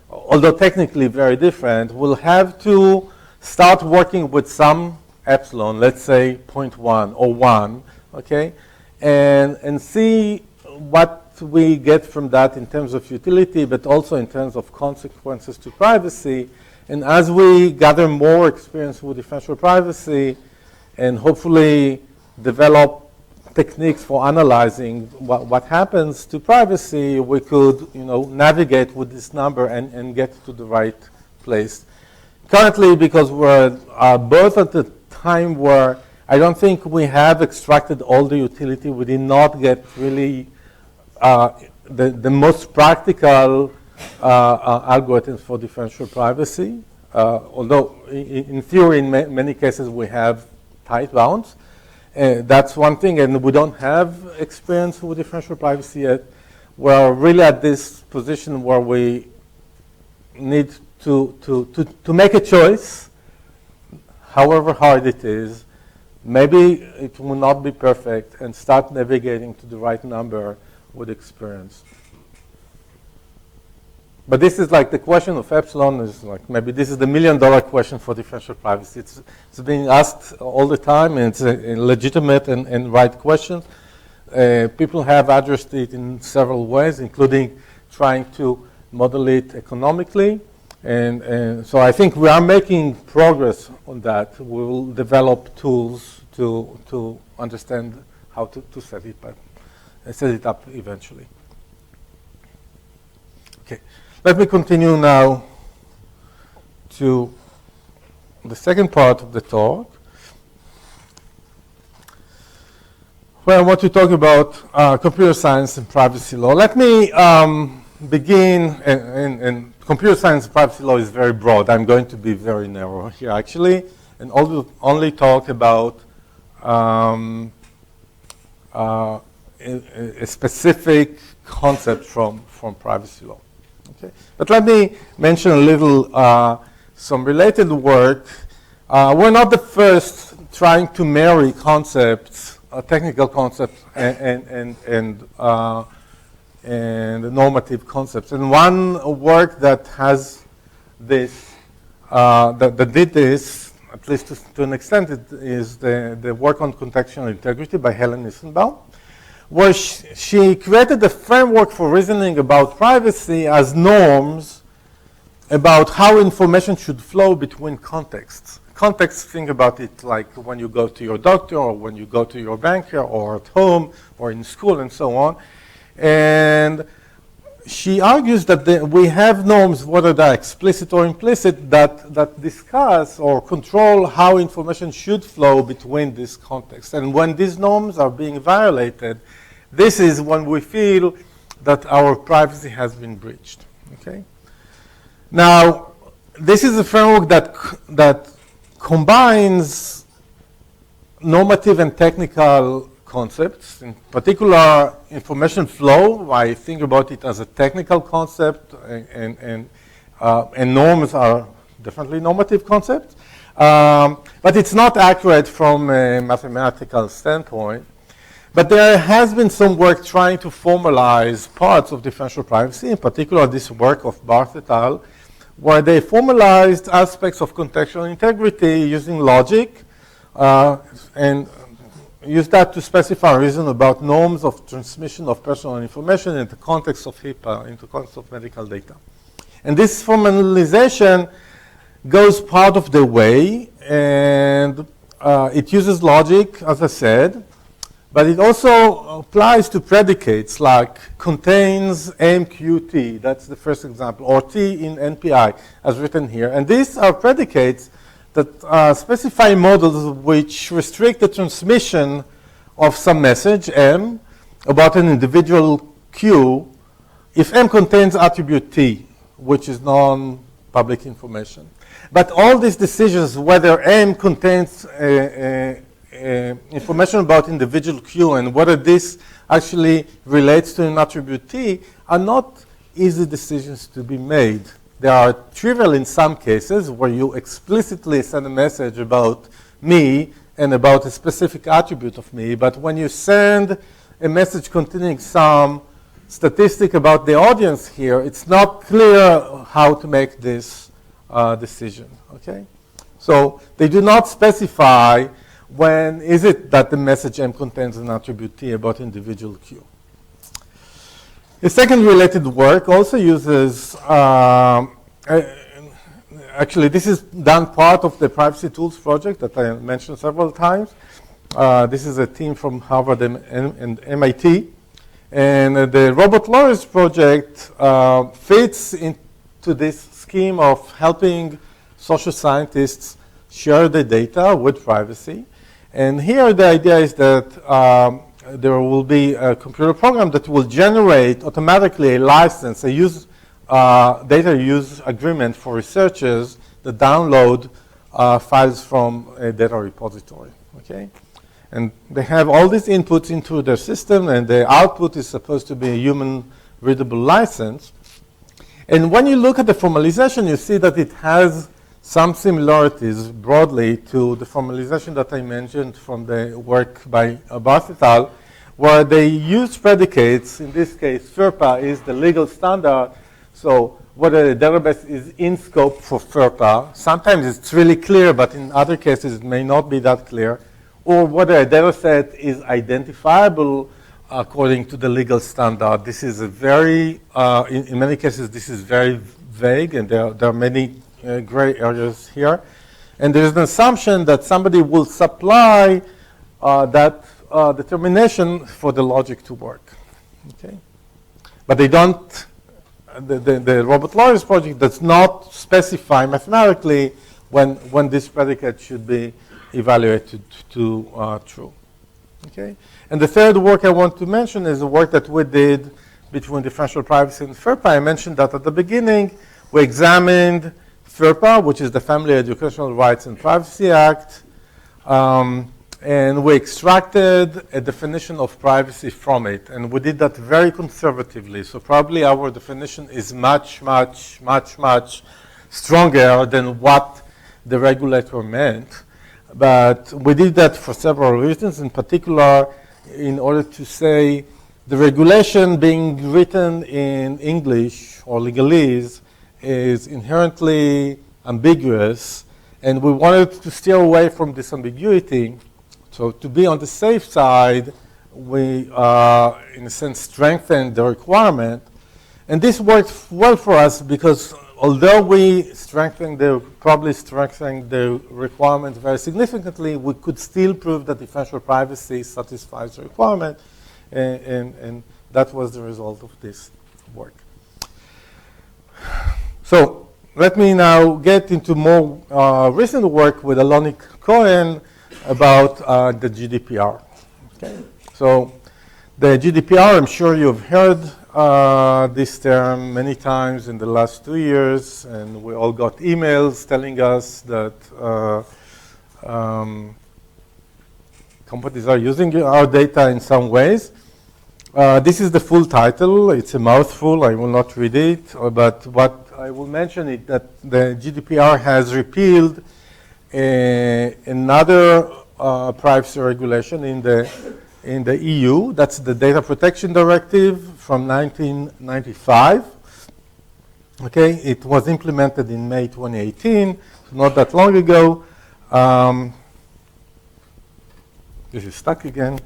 although technically very different. We'll have to start working with some epsilon, let's say 0.1 or 1, okay, and see what we get from that in terms of utility, but also in terms of consequences to privacy. And as we gather more experience with differential privacy and hopefully develop techniques for analyzing what happens to privacy, we could, navigate with this number and get to the right place. Currently, because we're both at the time where I don't think we have extracted all the utility, we did not get really the most practical algorithms for differential privacy, although in theory, in many cases, we have tight bounds. That's one thing, and we don't have experience with differential privacy yet. We're really at this position where we need to make a choice, however hard it is. Maybe it will not be perfect, and start navigating to the right number with experience. But this is like the question of epsilon is like maybe this is the $1 million question for differential privacy. It's being asked all the time, and it's a legitimate and right question. People have addressed it in several ways, including trying to model it economically. And so I think we are making progress on that. We will develop tools to understand how to set it up eventually. Okay, let me continue now to the second part of the talk, where I want to talk about computer science and privacy law. Let me begin, and computer science and privacy law is very broad. I'm going to be very narrow here, actually, and only talk about a specific concept from privacy law. Okay, but let me mention a little some related work. We're not the first trying to marry concepts, technical concepts, and normative concepts. And one work that has this, that did this at least to an extent, it is the work on contextual integrity by Helen Nissim, where she created a framework for reasoning about privacy as norms about how information should flow between contexts. Context, think about it like when you go to your doctor or when you go to your banker or at home or in school and so on. And she argues that we have norms, whether they're explicit or implicit, that discuss or control how information should flow between these contexts. And when these norms are being violated, this is when we feel that our privacy has been breached. Okay? Now, this is a framework that combines normative and technical concepts, in particular information flow. I think about it as a technical concept, and norms are definitely normative concepts. But it's not accurate from a mathematical standpoint. But there has been some work trying to formalize parts of differential privacy, in particular this work of Barth et al., where they formalized aspects of contextual integrity using logic and use that to specify a reason about norms of transmission of personal information in the context of HIPAA, in the context of medical data. And this formalization goes part of the way, and it uses logic, as I said, but it also applies to predicates like contains MQT, that's the first example, or T in NPI, as written here. And these are predicates that specify models which restrict the transmission of some message, M, about an individual Q, if M contains attribute T, which is non-public information. But all these decisions, whether M contains information about individual Q and whether this actually relates to an attribute T, are not easy decisions to be made. They are trivial in some cases where you explicitly send a message about me and about a specific attribute of me, but when you send a message containing some statistic about the audience here, it's not clear how to make this decision, okay? So they do not specify when is it that the message M contains an attribute T about individual Q. The second related work also uses, actually this is done part of the Privacy Tools project that I mentioned several times. This is a team from Harvard and MIT. And the Robot Lawyers project fits into this scheme of helping social scientists share the data with privacy. And here the idea is that there will be a computer program that will generate automatically a license, a data use agreement for researchers that download files from a data repository, okay? And they have all these inputs into their system, and the output is supposed to be a human readable license. And when you look at the formalization, you see that it has some similarities broadly to the formalization that I mentioned from the work by Barth et al., where they use predicates. In this case, FERPA is the legal standard. So whether the database is in scope for FERPA, sometimes it's really clear, but in other cases it may not be that clear, or whether a data set is identifiable according to the legal standard. This is a very, in many cases, this is very vague, and there are many gray areas here. And there's an assumption that somebody will supply that determination for the logic to work, okay? But they don't, the Robot Lawyers project does not specify mathematically when this predicate should be evaluated to true, okay? And the third work I want to mention is the work that we did between differential privacy and FERPA. I mentioned that at the beginning. We examined FERPA, which is the Family Educational Rights and Privacy Act, and we extracted a definition of privacy from it. And we did that very conservatively. So probably our definition is much, much, much, much stronger than what the regulator meant. But we did that for several reasons, in particular, in order to say the regulation being written in English or legalese is inherently ambiguous, And we wanted to steer away from this ambiguity. So to be on the safe side, we, in a sense, strengthened the requirement. And this worked well for us because although we probably strengthened the requirement very significantly, we could still prove that differential privacy satisfies the requirement. And that was the result of this work. So let me now get into more recent work with Alonik Cohen about the GDPR. Okay? So the GDPR, I'm sure you've heard this term many times in the last 2 years, and we all got emails telling us that companies are using our data in some ways. This is the full title. It's a mouthful. I will not read it, but what I will mention is that the GDPR has repealed another privacy regulation in the EU. That's the Data Protection Directive from 1995. Okay, it was implemented in May 2018, not that long ago. This is stuck again.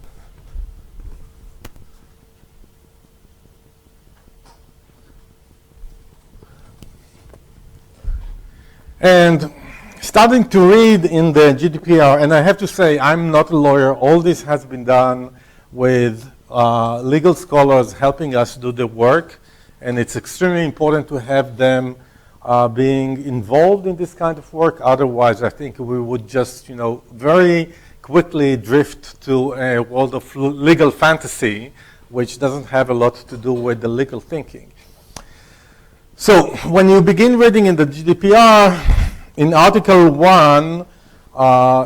And starting to read in the GDPR, and I have to say, I'm not a lawyer. All this has been done with legal scholars helping us do the work, and it's extremely important to have them being involved in this kind of work. Otherwise, I think we would just, very quickly drift to a world of legal fantasy, which doesn't have a lot to do with the legal thinking. So when you begin reading in the GDPR, in Article 1,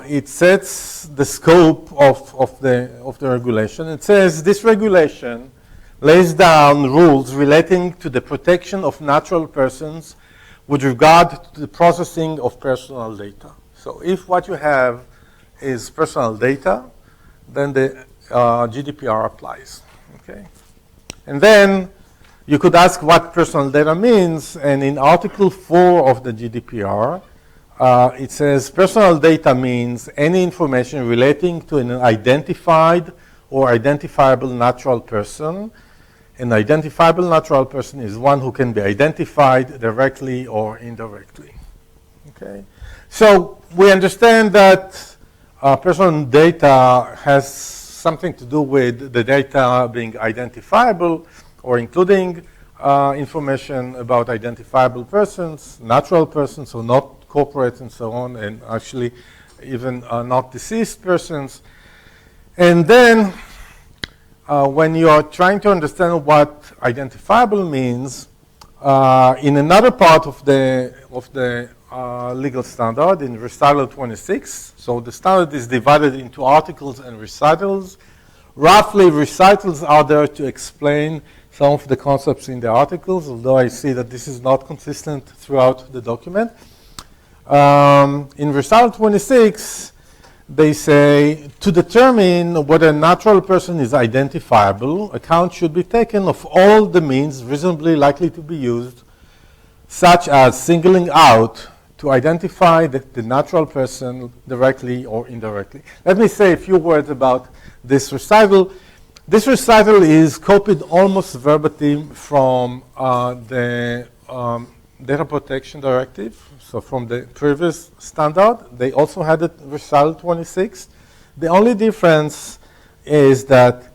it sets the scope of the regulation. It says this regulation lays down rules relating to the protection of natural persons with regard to the processing of personal data. So if what you have is personal data, then the GDPR applies. Okay? And then you could ask what personal data means, and in Article 4 of the GDPR, it says personal data means any information relating to an identified or identifiable natural person. An identifiable natural person is one who can be identified directly or indirectly. Okay? So we understand that personal data has something to do with the data being identifiable, or including information about identifiable persons, natural persons, so not corporate and so on, and actually even not deceased persons. And then when you are trying to understand what identifiable means, in another part of the legal standard, in recital 26, so the standard is divided into articles and recitals. Roughly, recitals are there to explain some of the concepts in the articles, although I see that this is not consistent throughout the document. In recital 26, they say, to determine whether a natural person is identifiable, account should be taken of all the means reasonably likely to be used, such as singling out to identify the natural person directly or indirectly. Let me say a few words about this recital. This recital is copied almost verbatim from the Data Protection Directive, so from the previous standard. They also had it recital 26. The only difference is that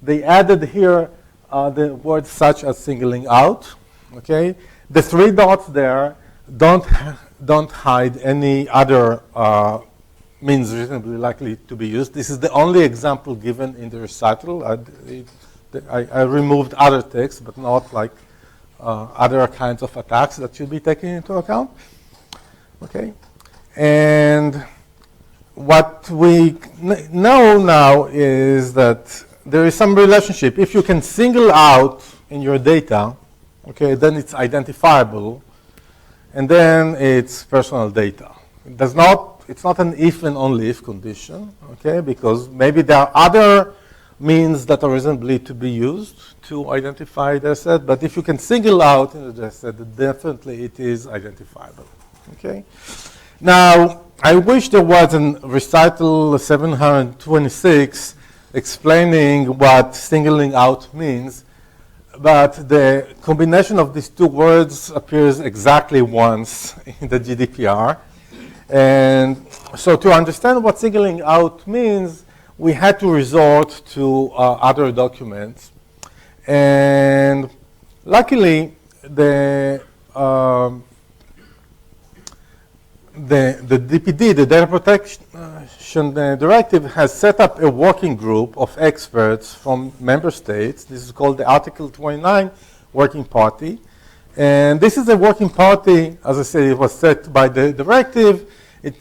they added here the words such as singling out. Okay, the 3 dots there don't hide any other means reasonably likely to be used. This is the only example given in the recital. I removed other text, but not like other kinds of attacks that should be taken into account. Okay, and what we know now is that there is some relationship. If you can single out in your data, okay, then it's identifiable, and then it's personal data. It's not an if and only if condition, okay, because maybe there are other means that are reasonably to be used to identify the asset, but if you can single out in the asset, definitely it is identifiable, okay? Now, I wish there was a recital 726 explaining what singling out means, but the combination of these two words appears exactly once in the GDPR. And so to understand what singling out means, we had to resort to other documents. And luckily, the DPD, the Data Protection Directive, has set up a working group of experts from member states. This is called the Article 29 Working Party. And this is a working party, as I said, it was set by the directive. It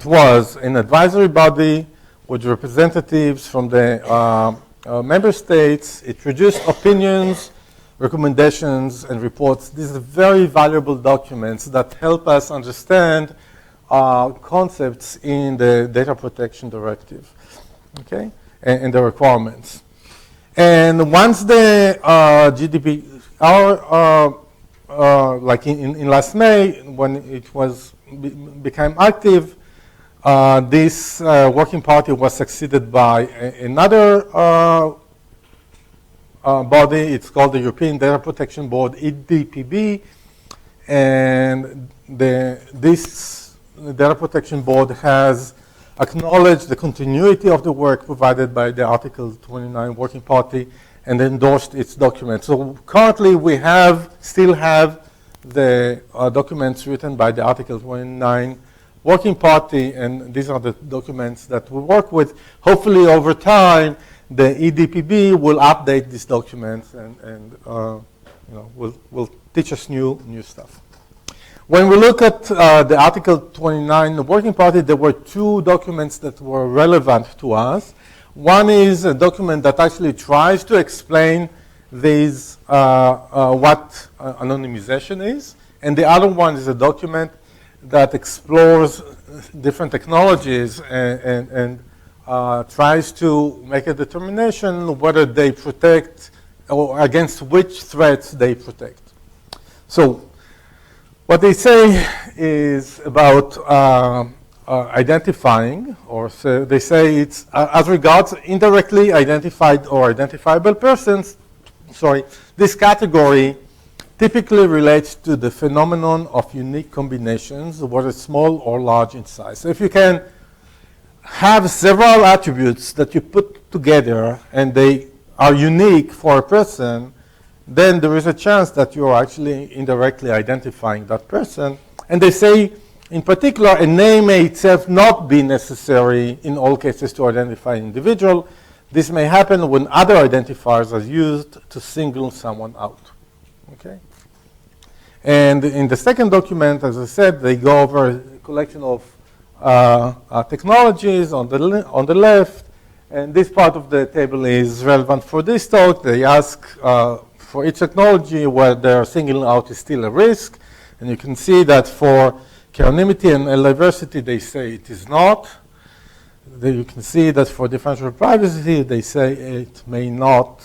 was an advisory body with representatives from the member states. It produced opinions, recommendations, and reports. These are very valuable documents that help us understand concepts in the Data Protection Directive, okay, and the requirements. And once the GDPR, like in last May, when it became active, this working party was succeeded by another body. It's called the European Data Protection Board, EDPB, and this Data Protection Board has acknowledged the continuity of the work provided by the Article 29 Working Party and endorsed its documents. So currently we still have the documents written by the Article 29 Working Party, and these are the documents that we work with. Hopefully over time, the EDPB will update these documents and will teach us new stuff. When we look at the Article 29 Working Party, there were two documents that were relevant to us. One is a document that actually tries to explain what anonymization is, and the other one is a document that explores different technologies and tries to make a determination whether they protect or against which threats they protect. So what they say is about identifying, or so they say it's as regards indirectly identified or identifiable persons. This category typically relates to the phenomenon of unique combinations, whether small or large in size. So if you can have several attributes that you put together and they are unique for a person, then there is a chance that you are actually indirectly identifying that person. And they say, in particular, a name may itself not be necessary in all cases to identify an individual. This may happen when other identifiers are used to single someone out. Okay? And in the second document, as I said, they go over a collection of technologies on the left, and this part of the table is relevant for this talk. They ask for each technology whether singling out is still a risk, and you can see that for k-anonymity and diversity, they say it is not. You can see that for differential privacy, they say it may not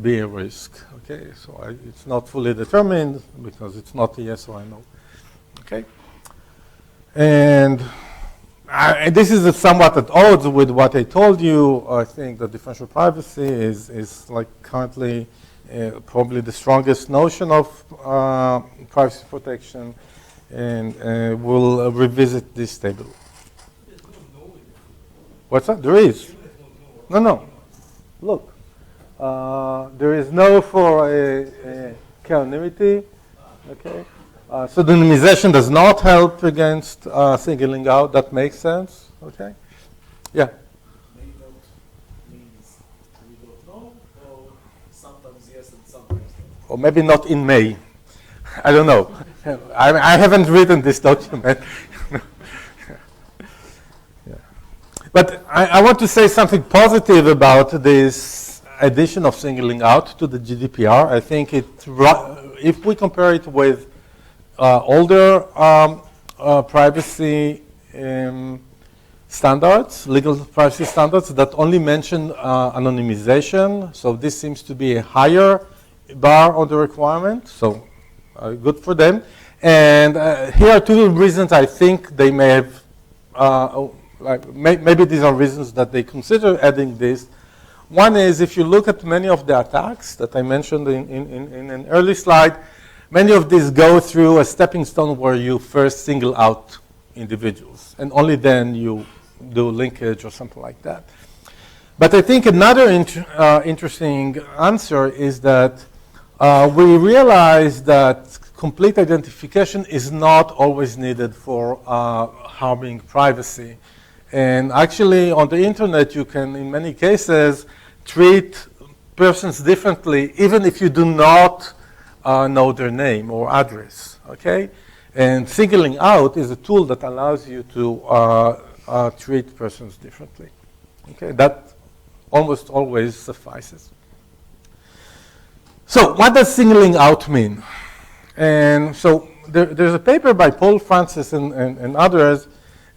be a risk. Okay, so it's not fully determined because it's not a yes or a no. Okay, and this is somewhat at odds with what I told you. I think that differential privacy is like currently probably the strongest notion of privacy protection, and we'll revisit this table. What's that? There is. No. Look. There is no for k-anonymity. Okay. So the anonymization does not help against singling out. That makes sense. Okay. Yeah. May not means we don't know, or sometimes yes and sometimes no. Or maybe not in May. I don't know. I haven't written this document. Yeah. But I want to say something positive about this addition of singling out to the GDPR. I think if we compare it with older privacy standards, legal privacy standards that only mention anonymization, so this seems to be a higher bar on the requirement, so good for them. And here are two reasons I think they may have, maybe these are reasons that they consider adding this. One is if you look at many of the attacks that I mentioned in an early slide, many of these go through a stepping stone where you first single out individuals, and only then you do linkage or something like that. But I think another interesting answer is that we realize that complete identification is not always needed for harming privacy. And actually, on the internet, you can, in many cases, treat persons differently, even if you do not know their name or address, okay? And singling out is a tool that allows you to treat persons differently, okay? That almost always suffices. So what does singling out mean? And so there's a paper by Paul Francis and others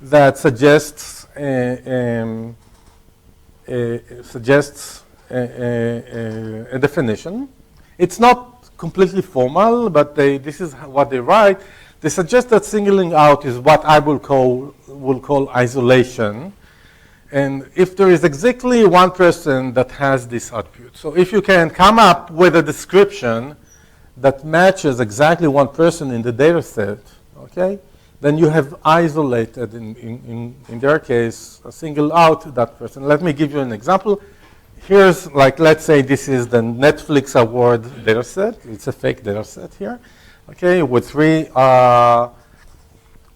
that suggests a definition. It's not completely formal, but this is what they write. They suggest that singling out is what I will call isolation. And if there is exactly one person that has this attribute, so if you can come up with a description that matches exactly one person in the data set, okay, then you have isolated, in their case, singled out that person. Let me give you an example. Here's, like, let's say this is the Netflix award data set. It's a fake data set here, okay, with 3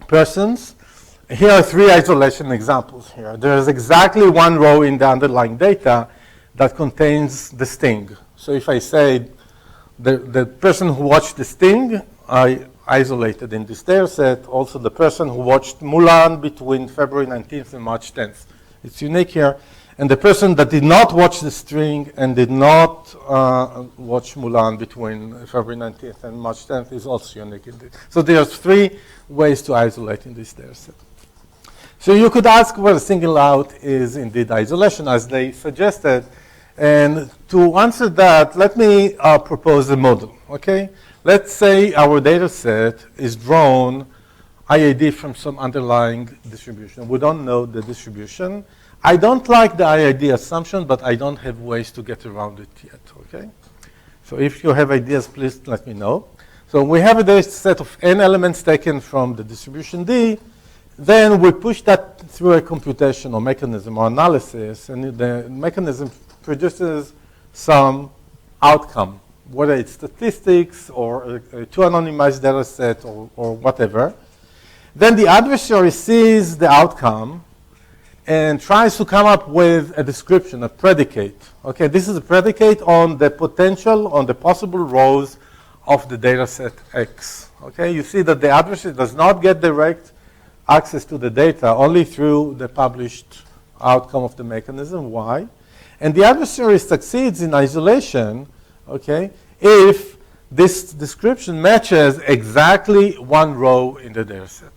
persons. Here are 3 isolation examples here. There's exactly one row in the underlying data that contains the sting. So if I say the person who watched the sting, I isolated in this data set. Also the person who watched Mulan between February 19th and March 10th. It's unique here. And the person that did not watch the sting and did not watch Mulan between February 19th and March 10th is also unique indeed. So there's 3 ways to isolate in this data set. So you could ask whether single out is indeed isolation, as they suggested. And to answer that, let me propose a model, okay? Let's say our data set is drawn IID from some underlying distribution. We don't know the distribution. I don't like the IID assumption, but I don't have ways to get around it yet, okay? So if you have ideas, please let me know. So we have a data set of n elements taken from the distribution D. Then we push that through a computation or mechanism or analysis, and the mechanism produces some outcome, whether it's statistics or a too-anonymized data set or whatever. Then the adversary sees the outcome and tries to come up with a description, a predicate. Okay, this is a predicate on the potential, on the possible rows of the data set X. Okay, you see that the adversary does not get direct access to the data, only through the published outcome of the mechanism, Y. And the adversary succeeds in isolation, okay, if this description matches exactly one row in the data set.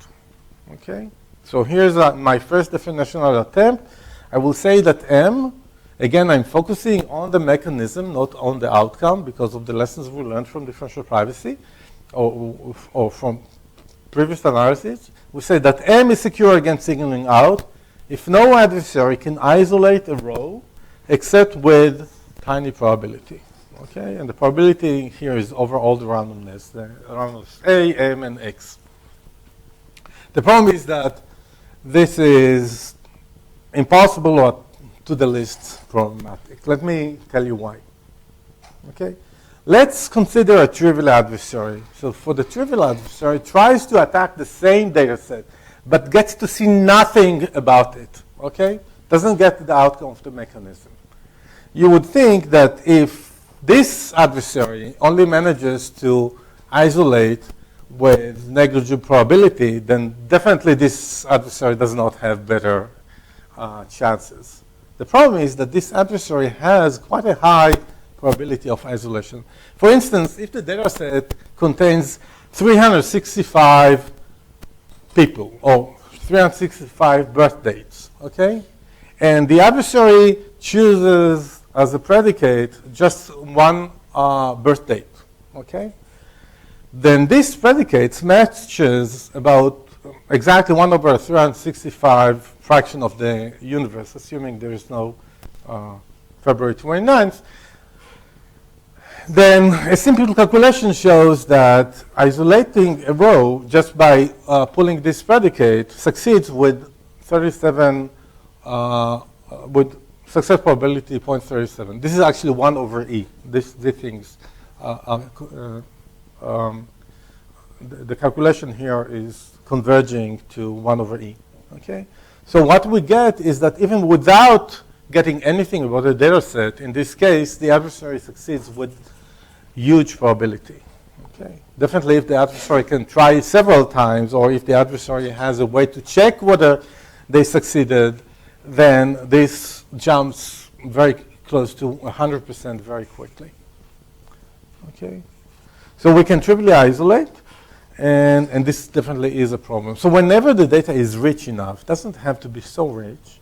Okay, so here's my first definitional attempt. I will say that M, again, I'm focusing on the mechanism, not on the outcome, because of the lessons we learned from differential privacy or from previous analysis. We say that M is secure against singling out if no adversary can isolate a row except with tiny probability. Okay, and the probability here is over all the randomness, A, M, and X. The problem is that this is impossible or to the least problematic. Let me tell you why. Okay, let's consider a trivial adversary. So for the trivial adversary, it tries to attack the same data set, but gets to see nothing about it. Okay, doesn't get the outcome of the mechanism. You would think that if this adversary only manages to isolate with negligible probability, then definitely this adversary does not have better chances. The problem is that this adversary has quite a high probability of isolation. For instance, if the data set contains 365 people or 365 birth dates, okay? And the adversary chooses as a predicate just one birth date, okay? then this predicate matches about exactly 1 over 365 fraction of the universe, assuming there is no February 29th. Then a simple calculation shows that isolating a row just by pulling this predicate succeeds with 37, with success probability 0.37. This is actually 1 over E. These things, the calculation here is converging to 1 over E. Okay? So what we get is that even without getting anything about the data set, in this case, the adversary succeeds with huge probability. Okay? Definitely if the adversary can try several times, or if the adversary has a way to check whether they succeeded, then this jumps very close to 100% very quickly. Okay? So we can trivially isolate, and this definitely is a problem. So whenever the data is rich enough, doesn't have to be so rich,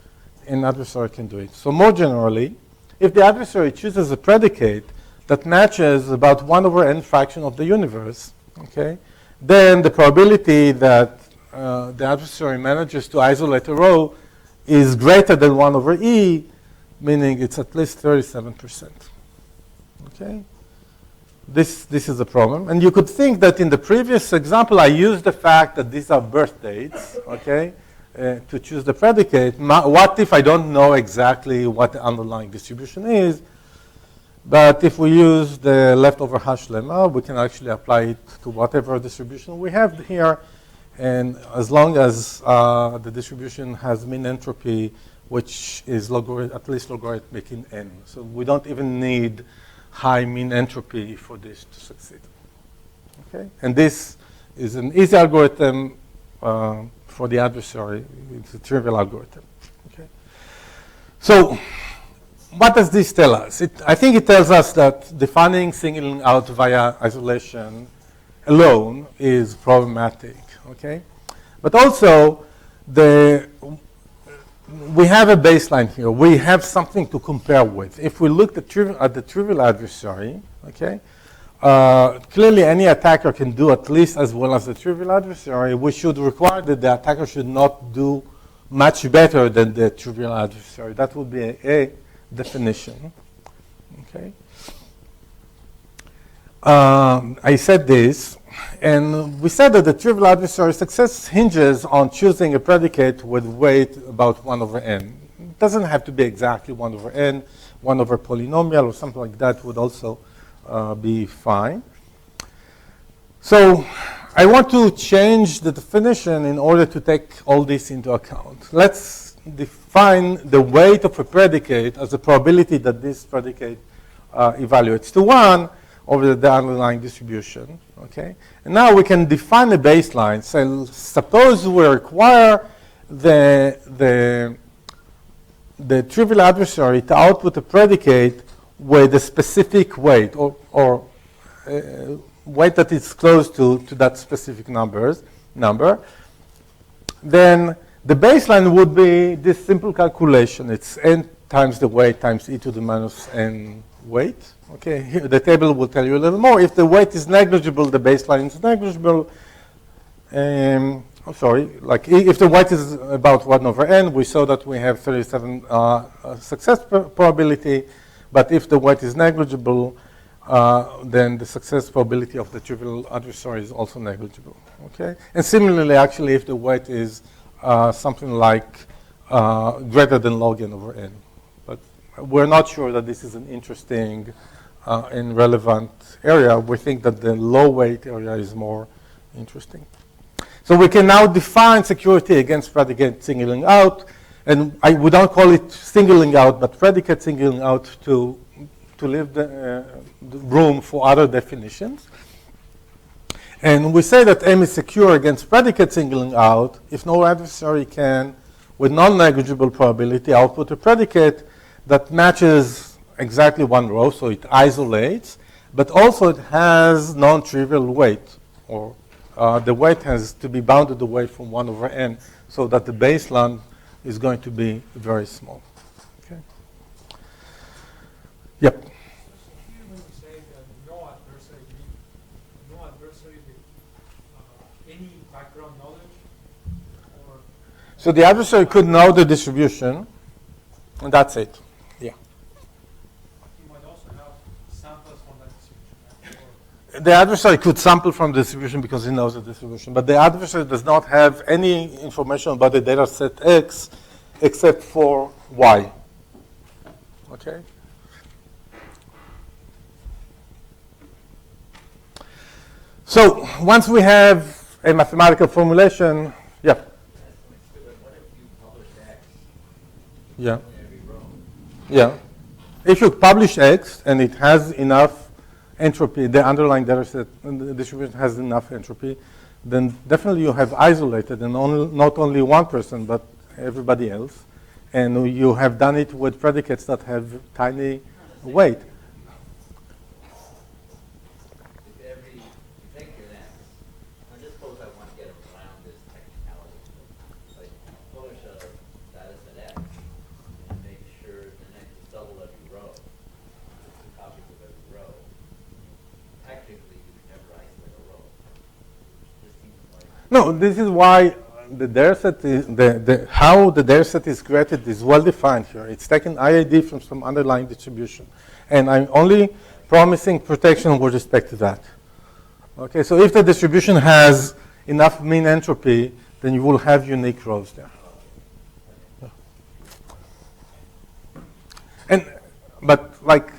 an adversary can do it. So more generally, if the adversary chooses a predicate that matches about 1 over n fraction of the universe, okay, then the probability that the adversary manages to isolate a row is greater than 1 over E, meaning it's at least 37%. Okay? This is a problem. And you could think that in the previous example, I used the fact that these are birth dates, okay, to choose the predicate. What if I don't know exactly what the underlying distribution is? But if we use the leftover hash lemma, we can actually apply it to whatever distribution we have here. And as long as the distribution has mean entropy, which is at least logarithmic in n. So we don't even need high mean entropy for this to succeed. Okay? And this is an easy algorithm for the adversary. It's a trivial algorithm. Okay? So what does this tell us? I think it tells us that defining singling out via isolation alone is problematic. Okay? But also, we have a baseline here. We have something to compare with. If we look at the trivial adversary, okay, clearly any attacker can do at least as well as the trivial adversary. We should require that the attacker should not do much better than the trivial adversary. That would be a definition. Okay. I said this, and we said that the trivial adversary success hinges on choosing a predicate with weight about 1 over n. It doesn't have to be exactly 1 over n. 1 over polynomial or something like that would also be fine. So I want to change the definition in order to take all this into account. Let's define the weight of a predicate as the probability that this predicate evaluates to 1 over the underlying distribution. Okay? And now we can define a baseline. So suppose we require the trivial adversary to output a predicate with a specific weight or weight that is close to that specific number. Then the baseline would be this simple calculation. It's n times the weight times e to the minus n weight. Okay, here the table will tell you a little more. If the weight is negligible, the baseline is negligible. Like if the weight is about 1 over n, we saw that we have 37 success probability. But if the weight is negligible, then the success probability of the trivial adversary is also negligible. Okay, and similarly, actually, if the weight is something like greater than log n over n, but we're not sure that this is an interesting and relevant area. We think that the low weight area is more interesting. So we can now define security against predicate singling out, and we don't call it singling out, but predicate singling out to leave the room for other definitions. And we say that M is secure against predicate singling out if no adversary can, with non-negligible probability, output a predicate that matches exactly 1 row, so it isolates, but also it has non-trivial weight, or the weight has to be bounded away from 1 over n, so that the baseline is going to be very small. Okay. Yep. When you say that no adversary on knowledge? Or So the adversary could know the distribution, and that's it. Yeah. he might also have samples from that distribution, right? Or The adversary could sample from the distribution because he knows the distribution, but the adversary does not have any information about the data set X except for Y. Okay? So once we have a mathematical formulation, yeah. What if you publish X Yeah. in every row? Yeah. If you publish X and it has enough entropy, the underlying data set and the distribution has enough entropy, then definitely you have isolated and not only one person, but everybody else. And you have done it with predicates that have tiny weight. If you take your X, now just suppose I want to get around this technicality. Like, publish a data set X and make sure the next is double every row, copies of every row. Technically, you can never isolate a row. This seems like No, this is why the data set is, how the data set is created is well defined here. It's taken IID from some underlying distribution. And I'm only promising protection with respect to that. Okay, so if the distribution has enough mean entropy, then you will have unique rows there. Yeah. But like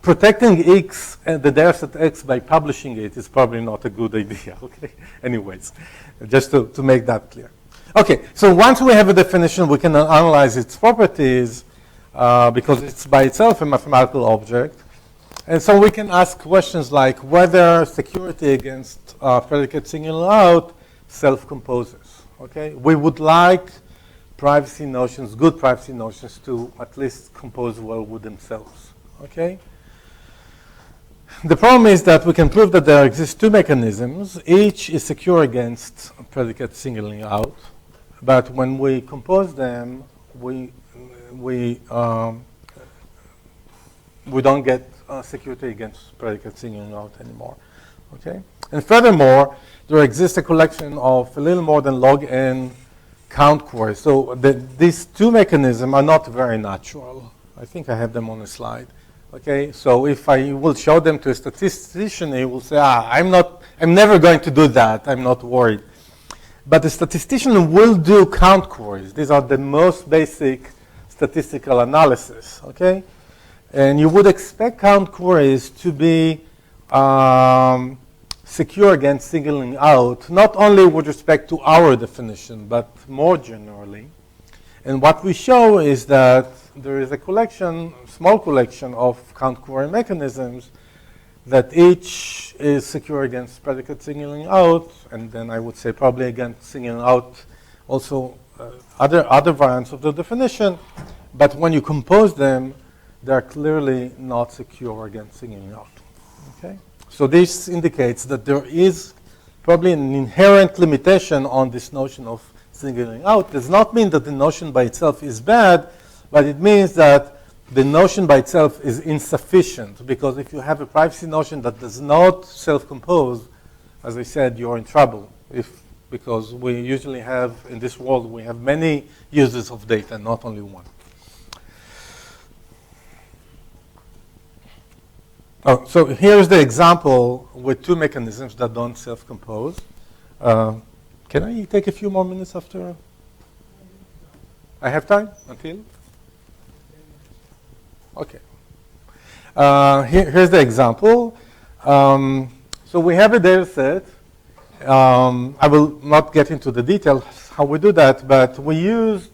protecting X and the data set X by publishing it is probably not a good idea, okay? Anyways, just to make that clear. Okay, so once we have a definition, we can analyze its properties because it's by itself a mathematical object. And so we can ask questions like whether security against predicate single out self-composes, okay? We would like privacy notions, good privacy notions, to at least compose well with themselves, okay? The problem is that we can prove that there exist two mechanisms. Each is secure against predicate singling out, but when we compose them, we don't get security against predicate singling out anymore. Okay, and furthermore, there exists a collection of a little more than log n count queries. So these two mechanisms are not very natural. I think I have them on a slide. Okay, so if I will show them to a statistician, he will say, I'm never going to do that. I'm not worried. But the statistician will do count queries. These are the most basic statistical analysis, okay? And you would expect count queries to be secure against singling out, not only with respect to our definition, but more generally. And what we show is that there is a collection, small collection of count query mechanisms that each is secure against predicate singling out, and then I would say probably against singling out also other variants of the definition. But when you compose them, they're clearly not secure against singling out. Okay? So this indicates that there is probably an inherent limitation on this notion of singling out. Does not mean that the notion by itself is bad, but it means that the notion by itself is insufficient, because if you have a privacy notion that does not self-compose, as I said, you're in trouble. Because we usually have, in this world, we have many users of data, not only one. Oh, so here's the example with two mechanisms that don't self-compose. Can I take a few more minutes after? I have time until? Okay. Here's the example. So we have a data set. I will not get into the details how we do that, but we use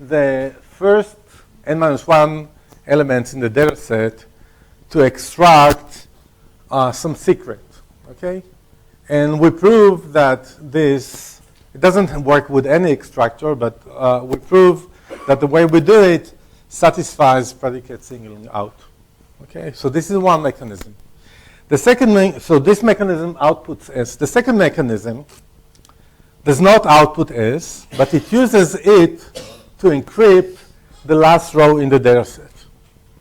the first n-1 elements in the data set to extract some secret, okay? And we prove that this, it doesn't work with any extractor, but we prove that the way we do it satisfies predicate singling out, okay? So this is one mechanism. The second, so this mechanism outputs S. The second mechanism does not output S, but it uses it to encrypt the last row in the data set,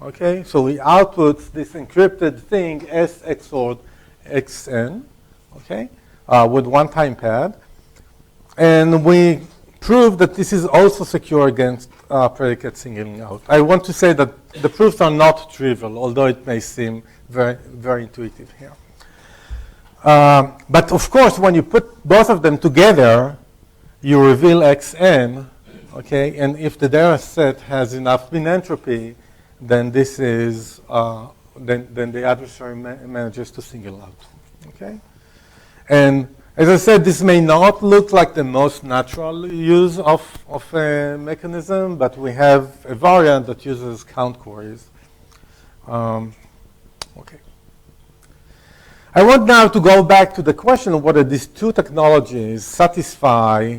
okay? So we output this encrypted thing S XOR XN, okay, with one time pad. And we prove that this is also secure against predicate singling out. I want to say that the proofs are not trivial, although it may seem very, very intuitive here. But of course, when you put both of them together, you reveal xn, okay? And if the data set has enough mean entropy, then this is, then the adversary manages to single out, okay? And as I said, this may not look like the most natural use of a mechanism, but we have a variant that uses count queries. Okay. I want now to go back to the question of whether these two technologies satisfy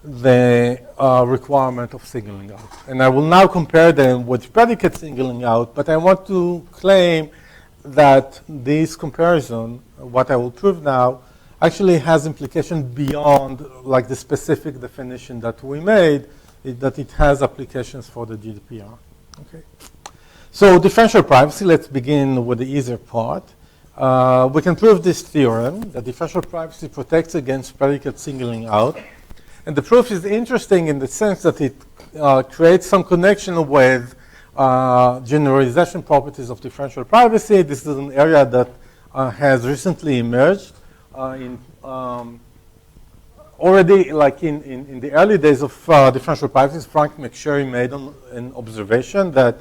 the requirement of singling out. And I will now compare them with predicate singling out, but I want to claim that this comparison, what I will prove now, actually has implication beyond like the specific definition that we made, that it has applications for the GDPR. Okay. So differential privacy, let's begin with the easier part. We can prove this theorem, that differential privacy protects against predicate singling out. And the proof is interesting in the sense that it creates some connection with generalization properties of differential privacy. This is an area that has recently emerged already, like in the early days of differential privacy. Frank McSherry made an observation that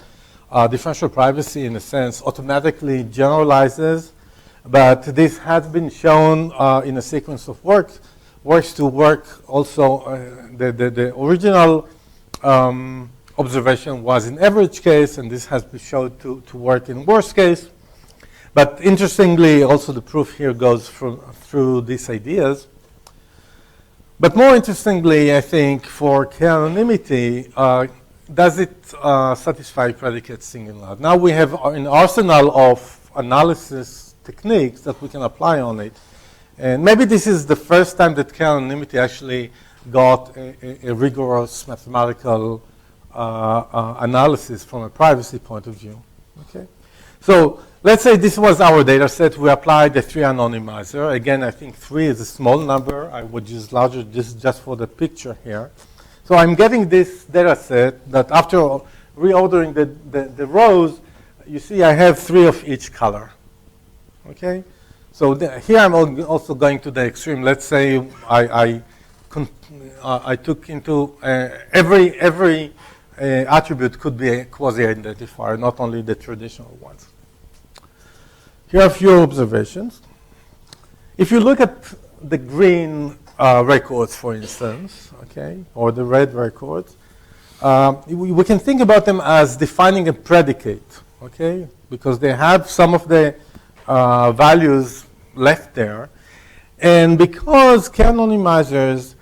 differential privacy, in a sense, automatically generalizes. But this has been shown in a sequence of works to work also. The original observation was in average case, and this has been shown to work in worst case. But interestingly, also the proof here goes through these ideas. But more interestingly, I think, for k-anonymity, does it satisfy predicate singling out? Now we have an arsenal of analysis techniques that we can apply on it. And maybe this is the first time that k-anonymity actually got a rigorous mathematical analysis from a privacy point of view. Okay, so let's say this was our data set. We applied the 3 anonymizer. Again, I think 3 is a small number. I would use larger just for the picture here. So I'm getting this data set that after reordering the rows, you see I have 3 of each color. Okay? So here I'm also going to the extreme. Let's say I took into every attribute could be a quasi-identifier, not only the traditional ones. Here are a few observations. If you look at the green records, for instance, okay, or the red records, we can think about them as defining a predicate, okay, because they have some of the values left there. And because k-anonymizers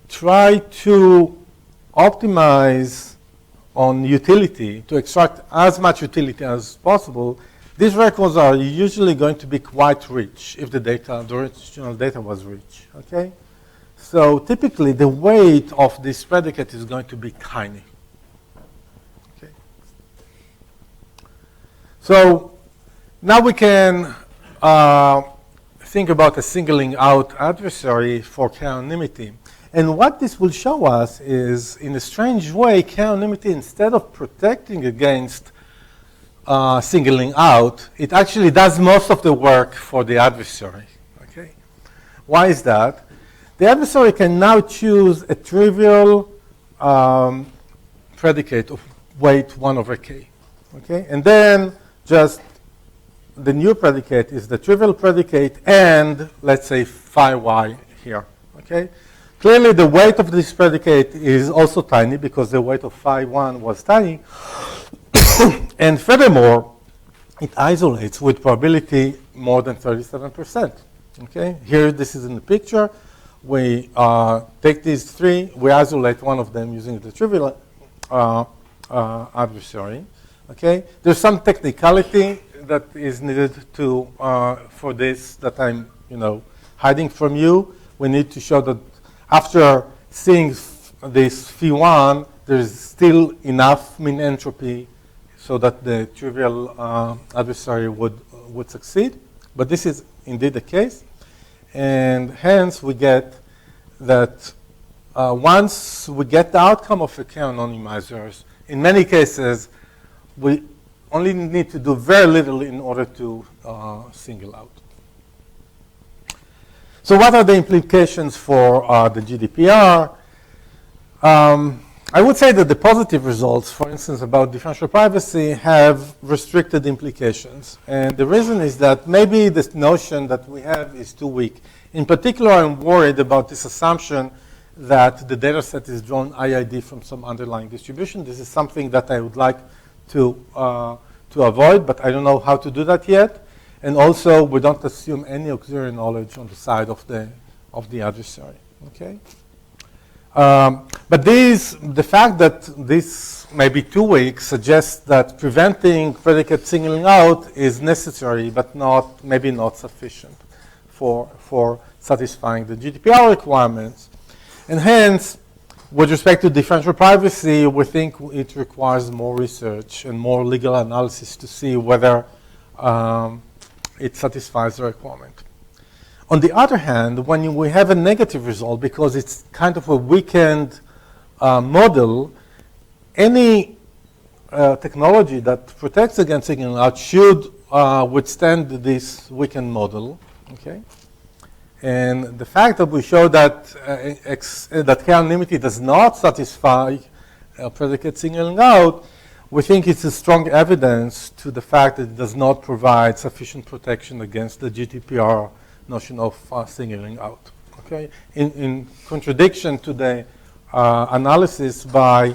try to optimize on utility, to extract as much utility as possible, these records are usually going to be quite rich if the original data was rich, okay? So typically, the weight of this predicate is going to be tiny. Okay. So now we can think about a singling out adversary for k-anonymity. And what this will show us is, in a strange way, k-anonymity, instead of protecting against singling out, it actually does most of the work for the adversary. Okay? Why is that? The adversary can now choose a trivial predicate of weight 1 over k. Okay? And then just the new predicate is the trivial predicate and, let's say, phi y here. Okay? Clearly, the weight of this predicate is also tiny because the weight of phi 1 was tiny. And furthermore, it isolates with probability more than 37%. Okay? Here, this is in the picture. We take these 3. We isolate one of them using the trivial adversary. Okay? There's some technicality that is needed to for this that I'm, hiding from you. We need to show that after seeing this phi 1, there's still enough mean entropy so that the trivial adversary would succeed. But this is indeed the case. And hence, we get that once we get the outcome of a k-anonymizers, in many cases, we only need to do very little in order to single out. So what are the implications for the GDPR? I would say that the positive results, for instance, about differential privacy, have restricted implications. And the reason is that maybe this notion that we have is too weak. In particular, I'm worried about this assumption that the data set is drawn IID from some underlying distribution. This is something that I would like to avoid, but I don't know how to do that yet. And also, we don't assume any auxiliary knowledge on the side of the adversary. Okay. But the fact that this may be too weak suggests that preventing predicate singling out is necessary, but maybe not sufficient for satisfying the GDPR requirements. And hence, with respect to differential privacy, we think it requires more research and more legal analysis to see whether it satisfies the requirement. On the other hand, when we have a negative result, because it's kind of a weakened model, any technology that protects against singling out should withstand this weakened model. Okay? And the fact that we show that that k-anonymity does not satisfy predicate singling out, we think it's a strong evidence to the fact that it does not provide sufficient protection against the GDPR notion of singling out. Okay, in contradiction to the analysis by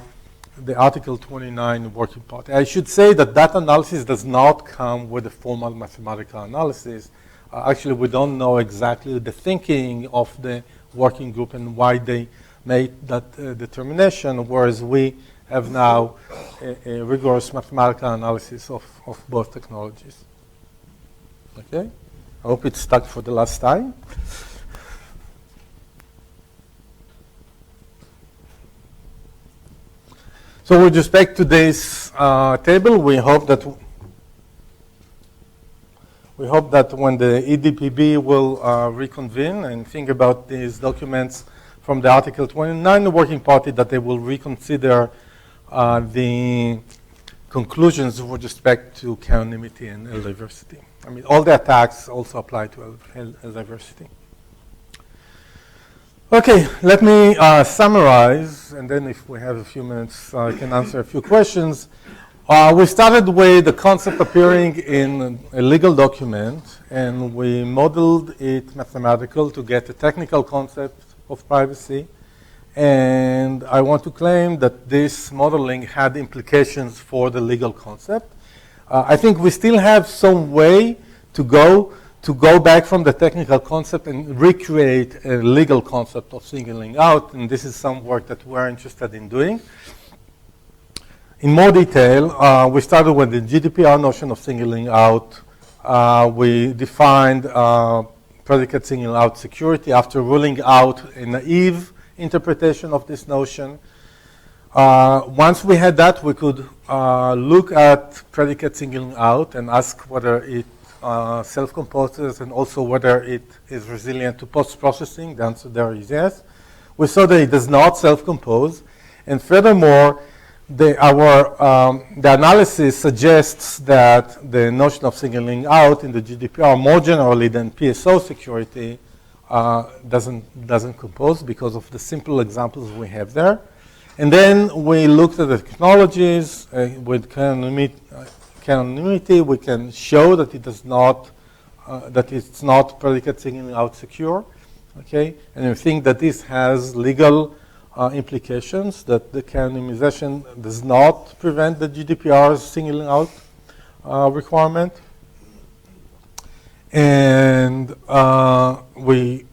the Article 29 working party. I should say that that analysis does not come with a formal mathematical analysis. Actually, we don't know exactly the thinking of the working group and why they made that determination, whereas we have now a rigorous mathematical analysis of both technologies. Okay? I hope it's stuck for the last time. So with respect to this table, we hope that when the EDPB will reconvene and think about these documents from the Article 29 working party, that they will reconsider the conclusions with respect to k-anonymity and diversity. I mean, all the attacks also apply to diversity. Okay, let me summarize, and then if we have a few minutes, I can answer a few questions. We started with the concept appearing in a legal document, and we modeled it mathematical to get a technical concept of privacy. And I want to claim that this modeling had implications for the legal concept. I think we still have some way to go back from the technical concept and recreate a legal concept of singling out, and this is some work that we're interested in doing. In more detail, we started with the GDPR notion of singling out. We defined predicate singling out security after ruling out a naive interpretation of this notion. Once we had that, we could look at predicate singling out and ask whether it self-composes and also whether it is resilient to post-processing. The answer there is yes. We saw that it does not self-compose. And furthermore, the analysis suggests that the notion of singling out in the GDPR more generally than PSO security doesn't compose because of the simple examples we have there. And then we looked at the technologies with k-anonymity. We can show that it does not, that it's not predicate singling out secure. Okay, and we think that this has legal implications, that the k-anonymization does not prevent the GDPR's singling out requirement. And we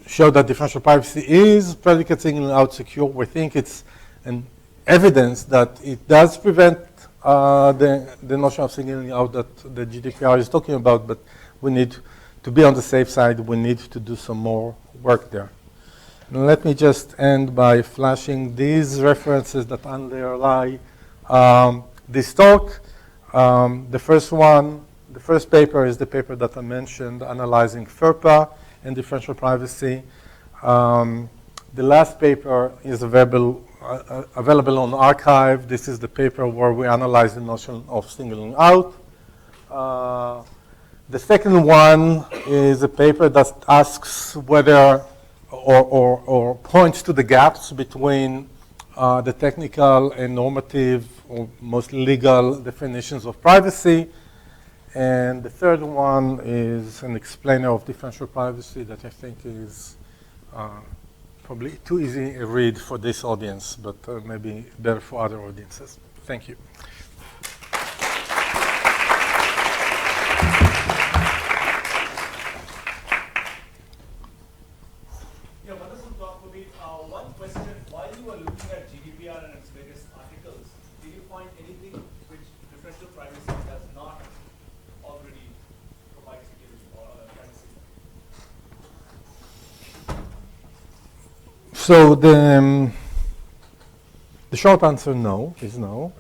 show that differential privacy is predicate singling out secure. We think it's an evidence that it does prevent the notion of singling out that the GDPR is talking about, but we need to be on the safe side. We need to do some more work there. And let me just end by flashing these references that underlie this talk. The first paper is the paper that I mentioned, analyzing FERPA and differential privacy. The last paper is available on arXiv. This is the paper where we analyze the notion of singling out. The second one is a paper that asks whether or points to the gaps between the technical and normative or mostly legal definitions of privacy. And the third one is an explainer of differential privacy that I think is probably too easy a read for this audience, but maybe better for other audiences. Thank you. Yeah, wonderful talk, Kobbi. One question, while you were looking at GDPR and its various articles, did you find anything which differential privacy does not already provide security or privacy? So the short answer is no.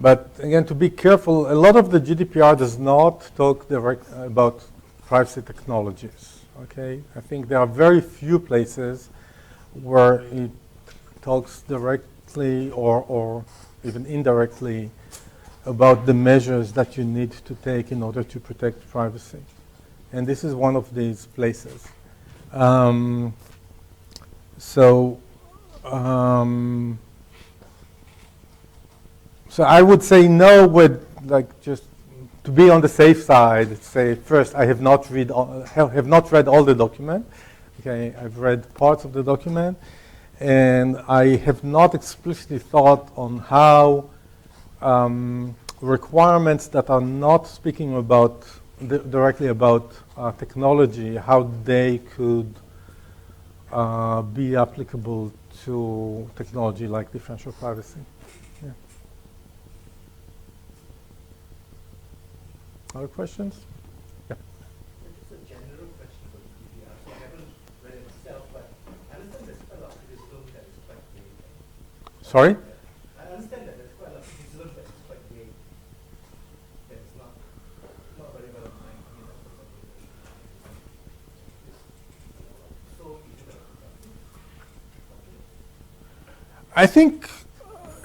But again, to be careful, a lot of the GDPR does not talk about privacy technologies. Okay, I think there are very few places where it talks directly or even indirectly about the measures that you need to take in order to protect privacy. And this is one of these places. So I would say no with just to be on the safe side. Say first, I have not read all the document. Okay, I've read parts of the document, and I have not explicitly thought on how requirements that are not speaking about directly about technology, how they could be applicable to technology like differential privacy. Yeah. Other questions? Yeah. It's a general question about GDPR. So I haven't read it myself, but I understand there's quite a lot of criticism that is quite vague. Sorry? I understand that there's quite a lot of criticism that is quite vague. That is not very well defined. I mean, that's what so I think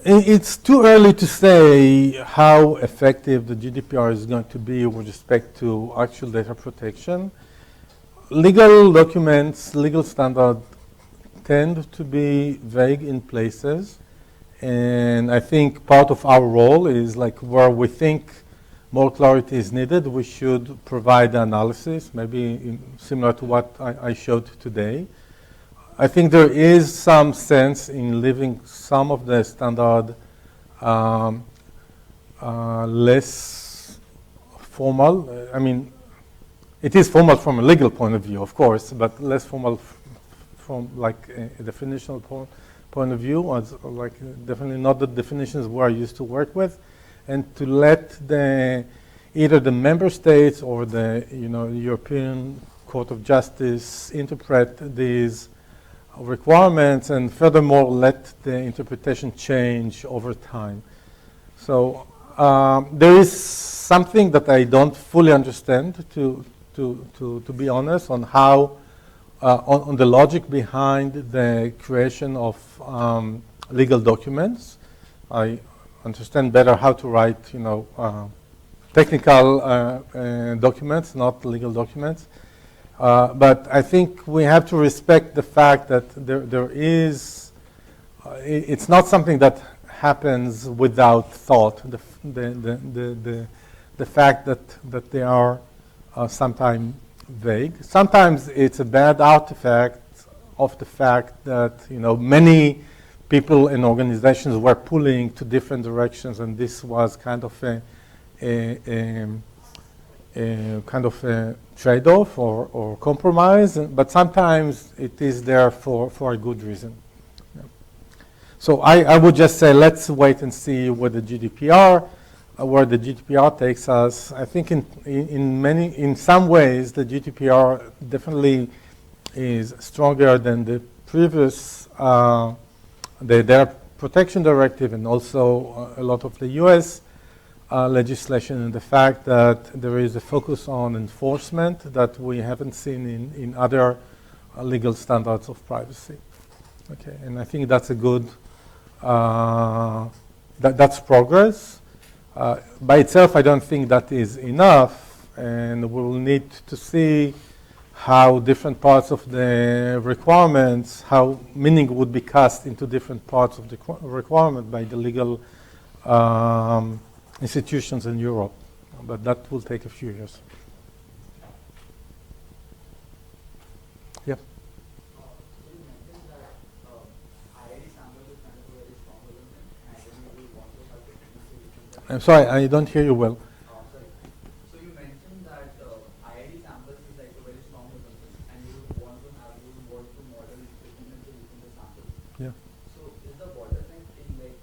it's too early to say how effective the GDPR is going to be with respect to actual data protection. Legal documents, legal standards tend to be vague in places. And I think part of our role is where we think more clarity is needed, we should provide the analysis, maybe similar to what I showed today. I think there is some sense in leaving some of the standard less formal. I mean, it is formal from a legal point of view, of course, but less formal from a definitional point of view, or definitely not the definitions we're used to work with, and to let either the member states or the European Court of Justice interpret these requirements, and furthermore let the interpretation change over time. So there is something that I don't fully understand, to be honest, on how on the logic behind the creation of legal documents. I understand better how to write, technical documents, not legal documents. But I think we have to respect the fact that there is, it's not something that happens without thought. The fact that they are sometimes vague. Sometimes it's a bad artifact of the fact that many people and organizations were pulling to different directions, and this was kind of a trade-off or compromise, but sometimes it is there for a good reason. Yeah. So I would just say let's wait and see what the GDPR, where the GDPR takes us. I think in some ways the GDPR definitely is stronger than the previous the Data Protection Directive, and also a lot of the U.S. Legislation, and the fact that there is a focus on enforcement that we haven't seen in other legal standards of privacy. Okay, and I think that's a good, that's progress. By itself, I don't think that is enough, and we'll need to see how different parts of the requirements, how meaning would be cast into different parts of the requirement by the legal institutions in Europe. But that will take a few years. Yeah. So you mentioned that IID sample is kind of a very strong element, and then we will want to have dependency between them. I'm sorry, I don't hear you well. Sorry. So you mentioned that IID samples is like a very strong element, and you would want to model dependency between the samples. Yeah. So is the bottleneck in like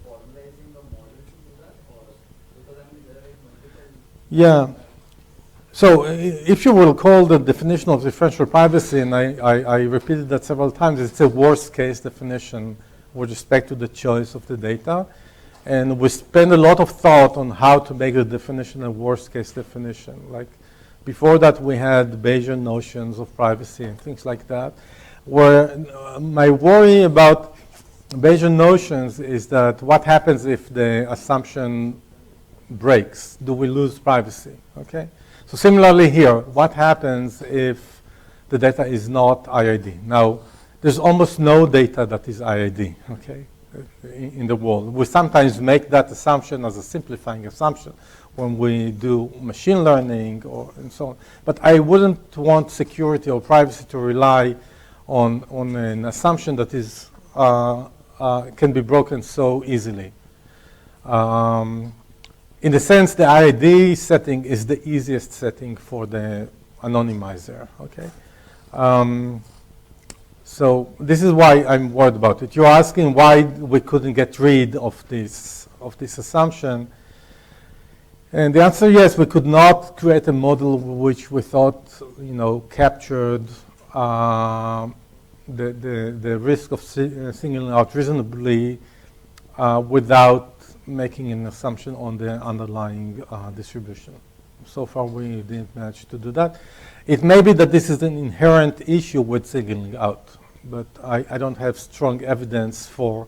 formalizing the model to do that, or because I mean there are like multiple. Yeah. So if you will call the definition of differential privacy, and I repeated that several times, it's a worst case definition with respect to the choice of the data. And we spend a lot of thought on how to make the definition a worst case definition. Like before that, we had Bayesian notions of privacy and things like that, where my worry about Bayesian notions is that what happens if the assumption breaks? Do we lose privacy? Okay. So similarly here, what happens if the data is not IID? Now, there's almost no data that is IID, okay, in the world. We sometimes make that assumption as a simplifying assumption when we do machine learning and so on. But I wouldn't want security or privacy to rely on an assumption that is can be broken so easily. In the sense, the IID setting is the easiest setting for the anonymizer, okay? So this is why I'm worried about it. You're asking why we couldn't get rid of this assumption. And the answer, yes, we could not create a model which we thought, captured the risk of singling out reasonably without making an assumption on the underlying distribution. So far, we didn't manage to do that. It may be that this is an inherent issue with singling out, but I don't have strong evidence for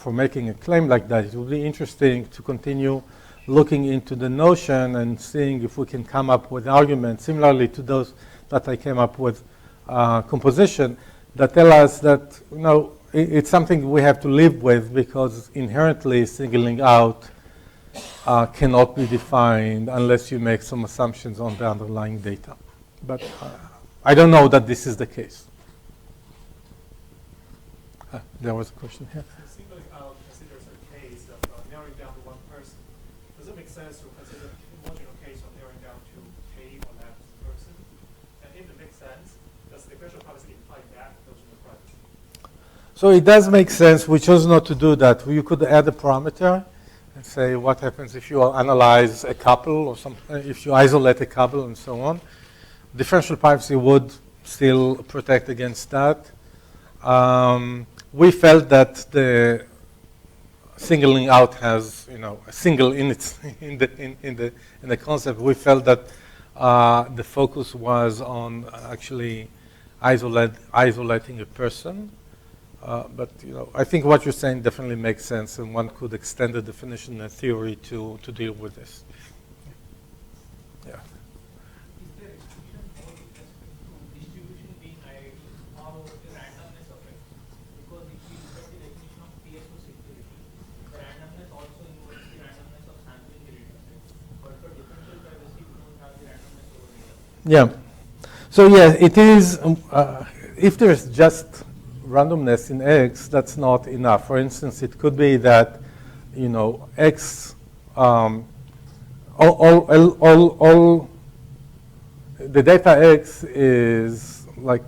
making a claim like that. It would be interesting to continue looking into the notion and seeing if we can come up with arguments similarly to those that I came up with composition that tell us that, it's something we have to live with because inherently singling out cannot be defined unless you make some assumptions on the underlying data. But I don't know that this is the case. There was a question here. It seems like considers a case of narrowing down to one person. Does it make sense to consider a marginal case of narrowing down to K on that person? And if it makes sense, does the differential privacy imply that notion of privacy? So it does make sense. We chose not to do that. You could add a parameter and say what happens if you analyze a couple or if you isolate a couple and so on. Differential privacy would still protect against that. We felt that the singling out has, a single in its in the concept. We felt that the focus was on actually isolating a person. But I think what you're saying definitely makes sense, and one could extend the definition and theory to deal with this. Yeah. Is there restriction more with respect to distribution being IID or the randomness of it? Because if we look at the definition of PSO security, the randomness also involves the randomness of sampling the data set. But for differential privacy, we don't have the randomness over data. Yeah. So yeah, it is. If there's just randomness in X, that's not enough. For instance, it could be that, X, all the data X is like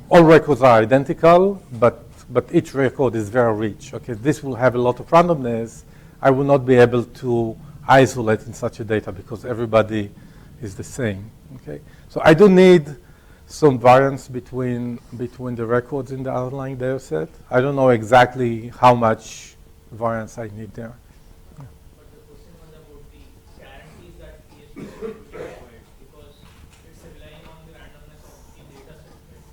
all records are identical, but each record is very rich. Okay, this will have a lot of randomness. I will not be able to isolate in such a data because everybody is the same. Okay, so I do need some variance between the records in the underlying data set. I don't know exactly how much variance I need there. But the question was about the guarantees that PSO security provides because it's relying on the randomness of the data set. Right?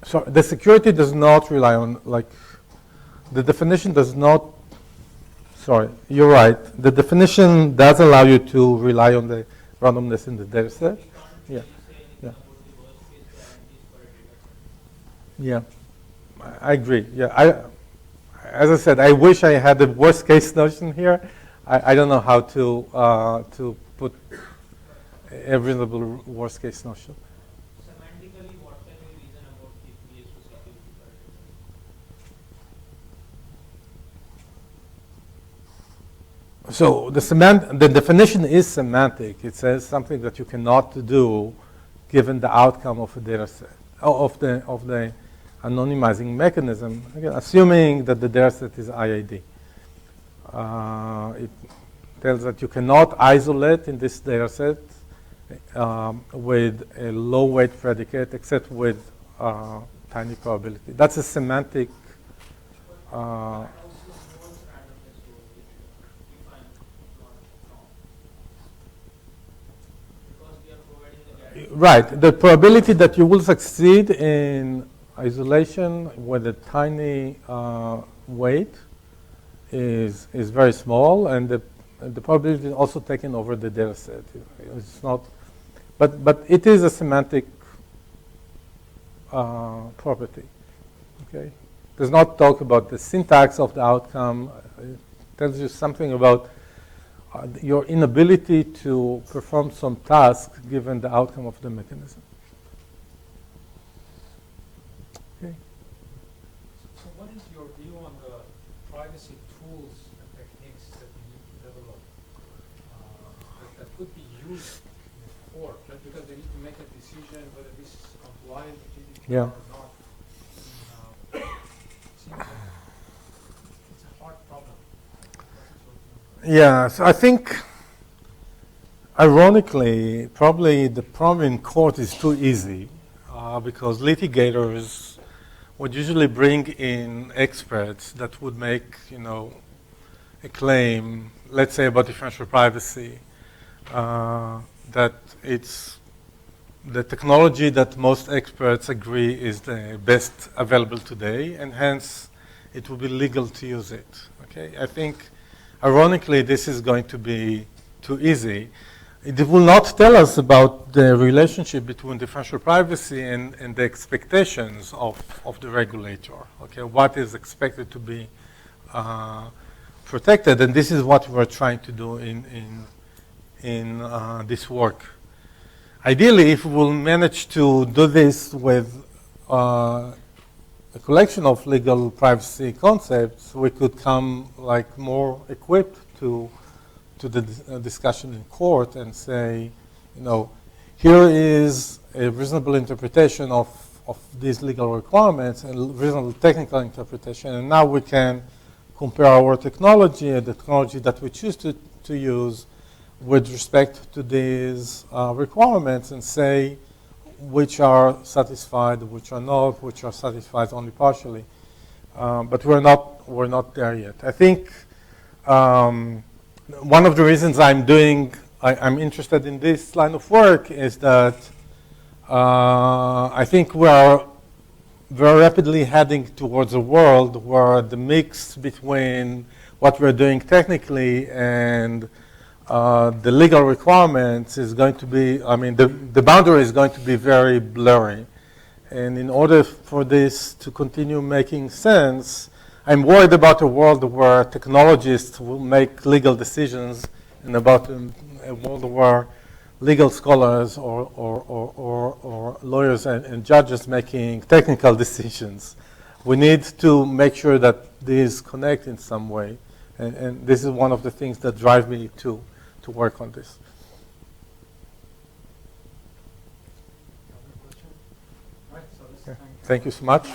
So the security does not rely on, like, the definition does not, sorry, you're right. The definition does allow you to rely on the randomness in the data set. Yeah. Yeah. Yeah. I agree. Yeah. As I said, I wish I had the worst case notion here. I don't know how to put a reasonable worst case notion. Semantically, what can we reason about the PSO security paradigm? So the definition is semantic. It says something that you cannot do given the outcome of a data set, of the anonymizing mechanism, again, assuming that the data set is IID. It tells that you cannot isolate in this data set with a low weight predicate except with tiny probability. That's a semantic. Right. The probability that you will succeed in isolation with a tiny weight is very small, and the probability is also taken over the data set. It's not, but it is a semantic property. Okay. It does not talk about the syntax of the outcome. It tells you something about your inability to perform some task given the outcome of the mechanism. Okay. So what is your view on the privacy tools and techniques that you need to develop that could be used in the court, right? Because they need to make a decision whether this is compliant with GDPR Yeah. or not. And, it seems like it's a hard problem. Yeah, so I think, ironically, probably the problem in court is too easy because litigators would usually bring in experts that would make, a claim, let's say about differential privacy, that it's the technology that most experts agree is the best available today, and hence it will be legal to use it. Okay, I think. Ironically, this is going to be too easy. It will not tell us about the relationship between differential privacy and the expectations of the regulator. Okay, what is expected to be protected, and this is what we're trying to do in this work. Ideally, if we'll manage to do this with a collection of legal privacy concepts, we could come like more equipped to the discussion in court and say, here is a reasonable interpretation of these legal requirements and reasonable technical interpretation, and now we can compare our technology and the technology that we choose to use with respect to these requirements and say, which are satisfied, which are not, which are satisfied only partially. But we're not there yet. I think one of the reasons I'm interested in this line of work is that I think we are very rapidly heading towards a world where the mix between what we're doing technically and the legal requirements is going to be, the boundary is going to be very blurry. And in order for this to continue making sense, I'm worried about a world where technologists will make legal decisions and about a world where legal scholars or lawyers and judges making technical decisions. We need to make sure that these connect in some way. And this is one of the things that drive me to work on this. Right, so this Thank you so much.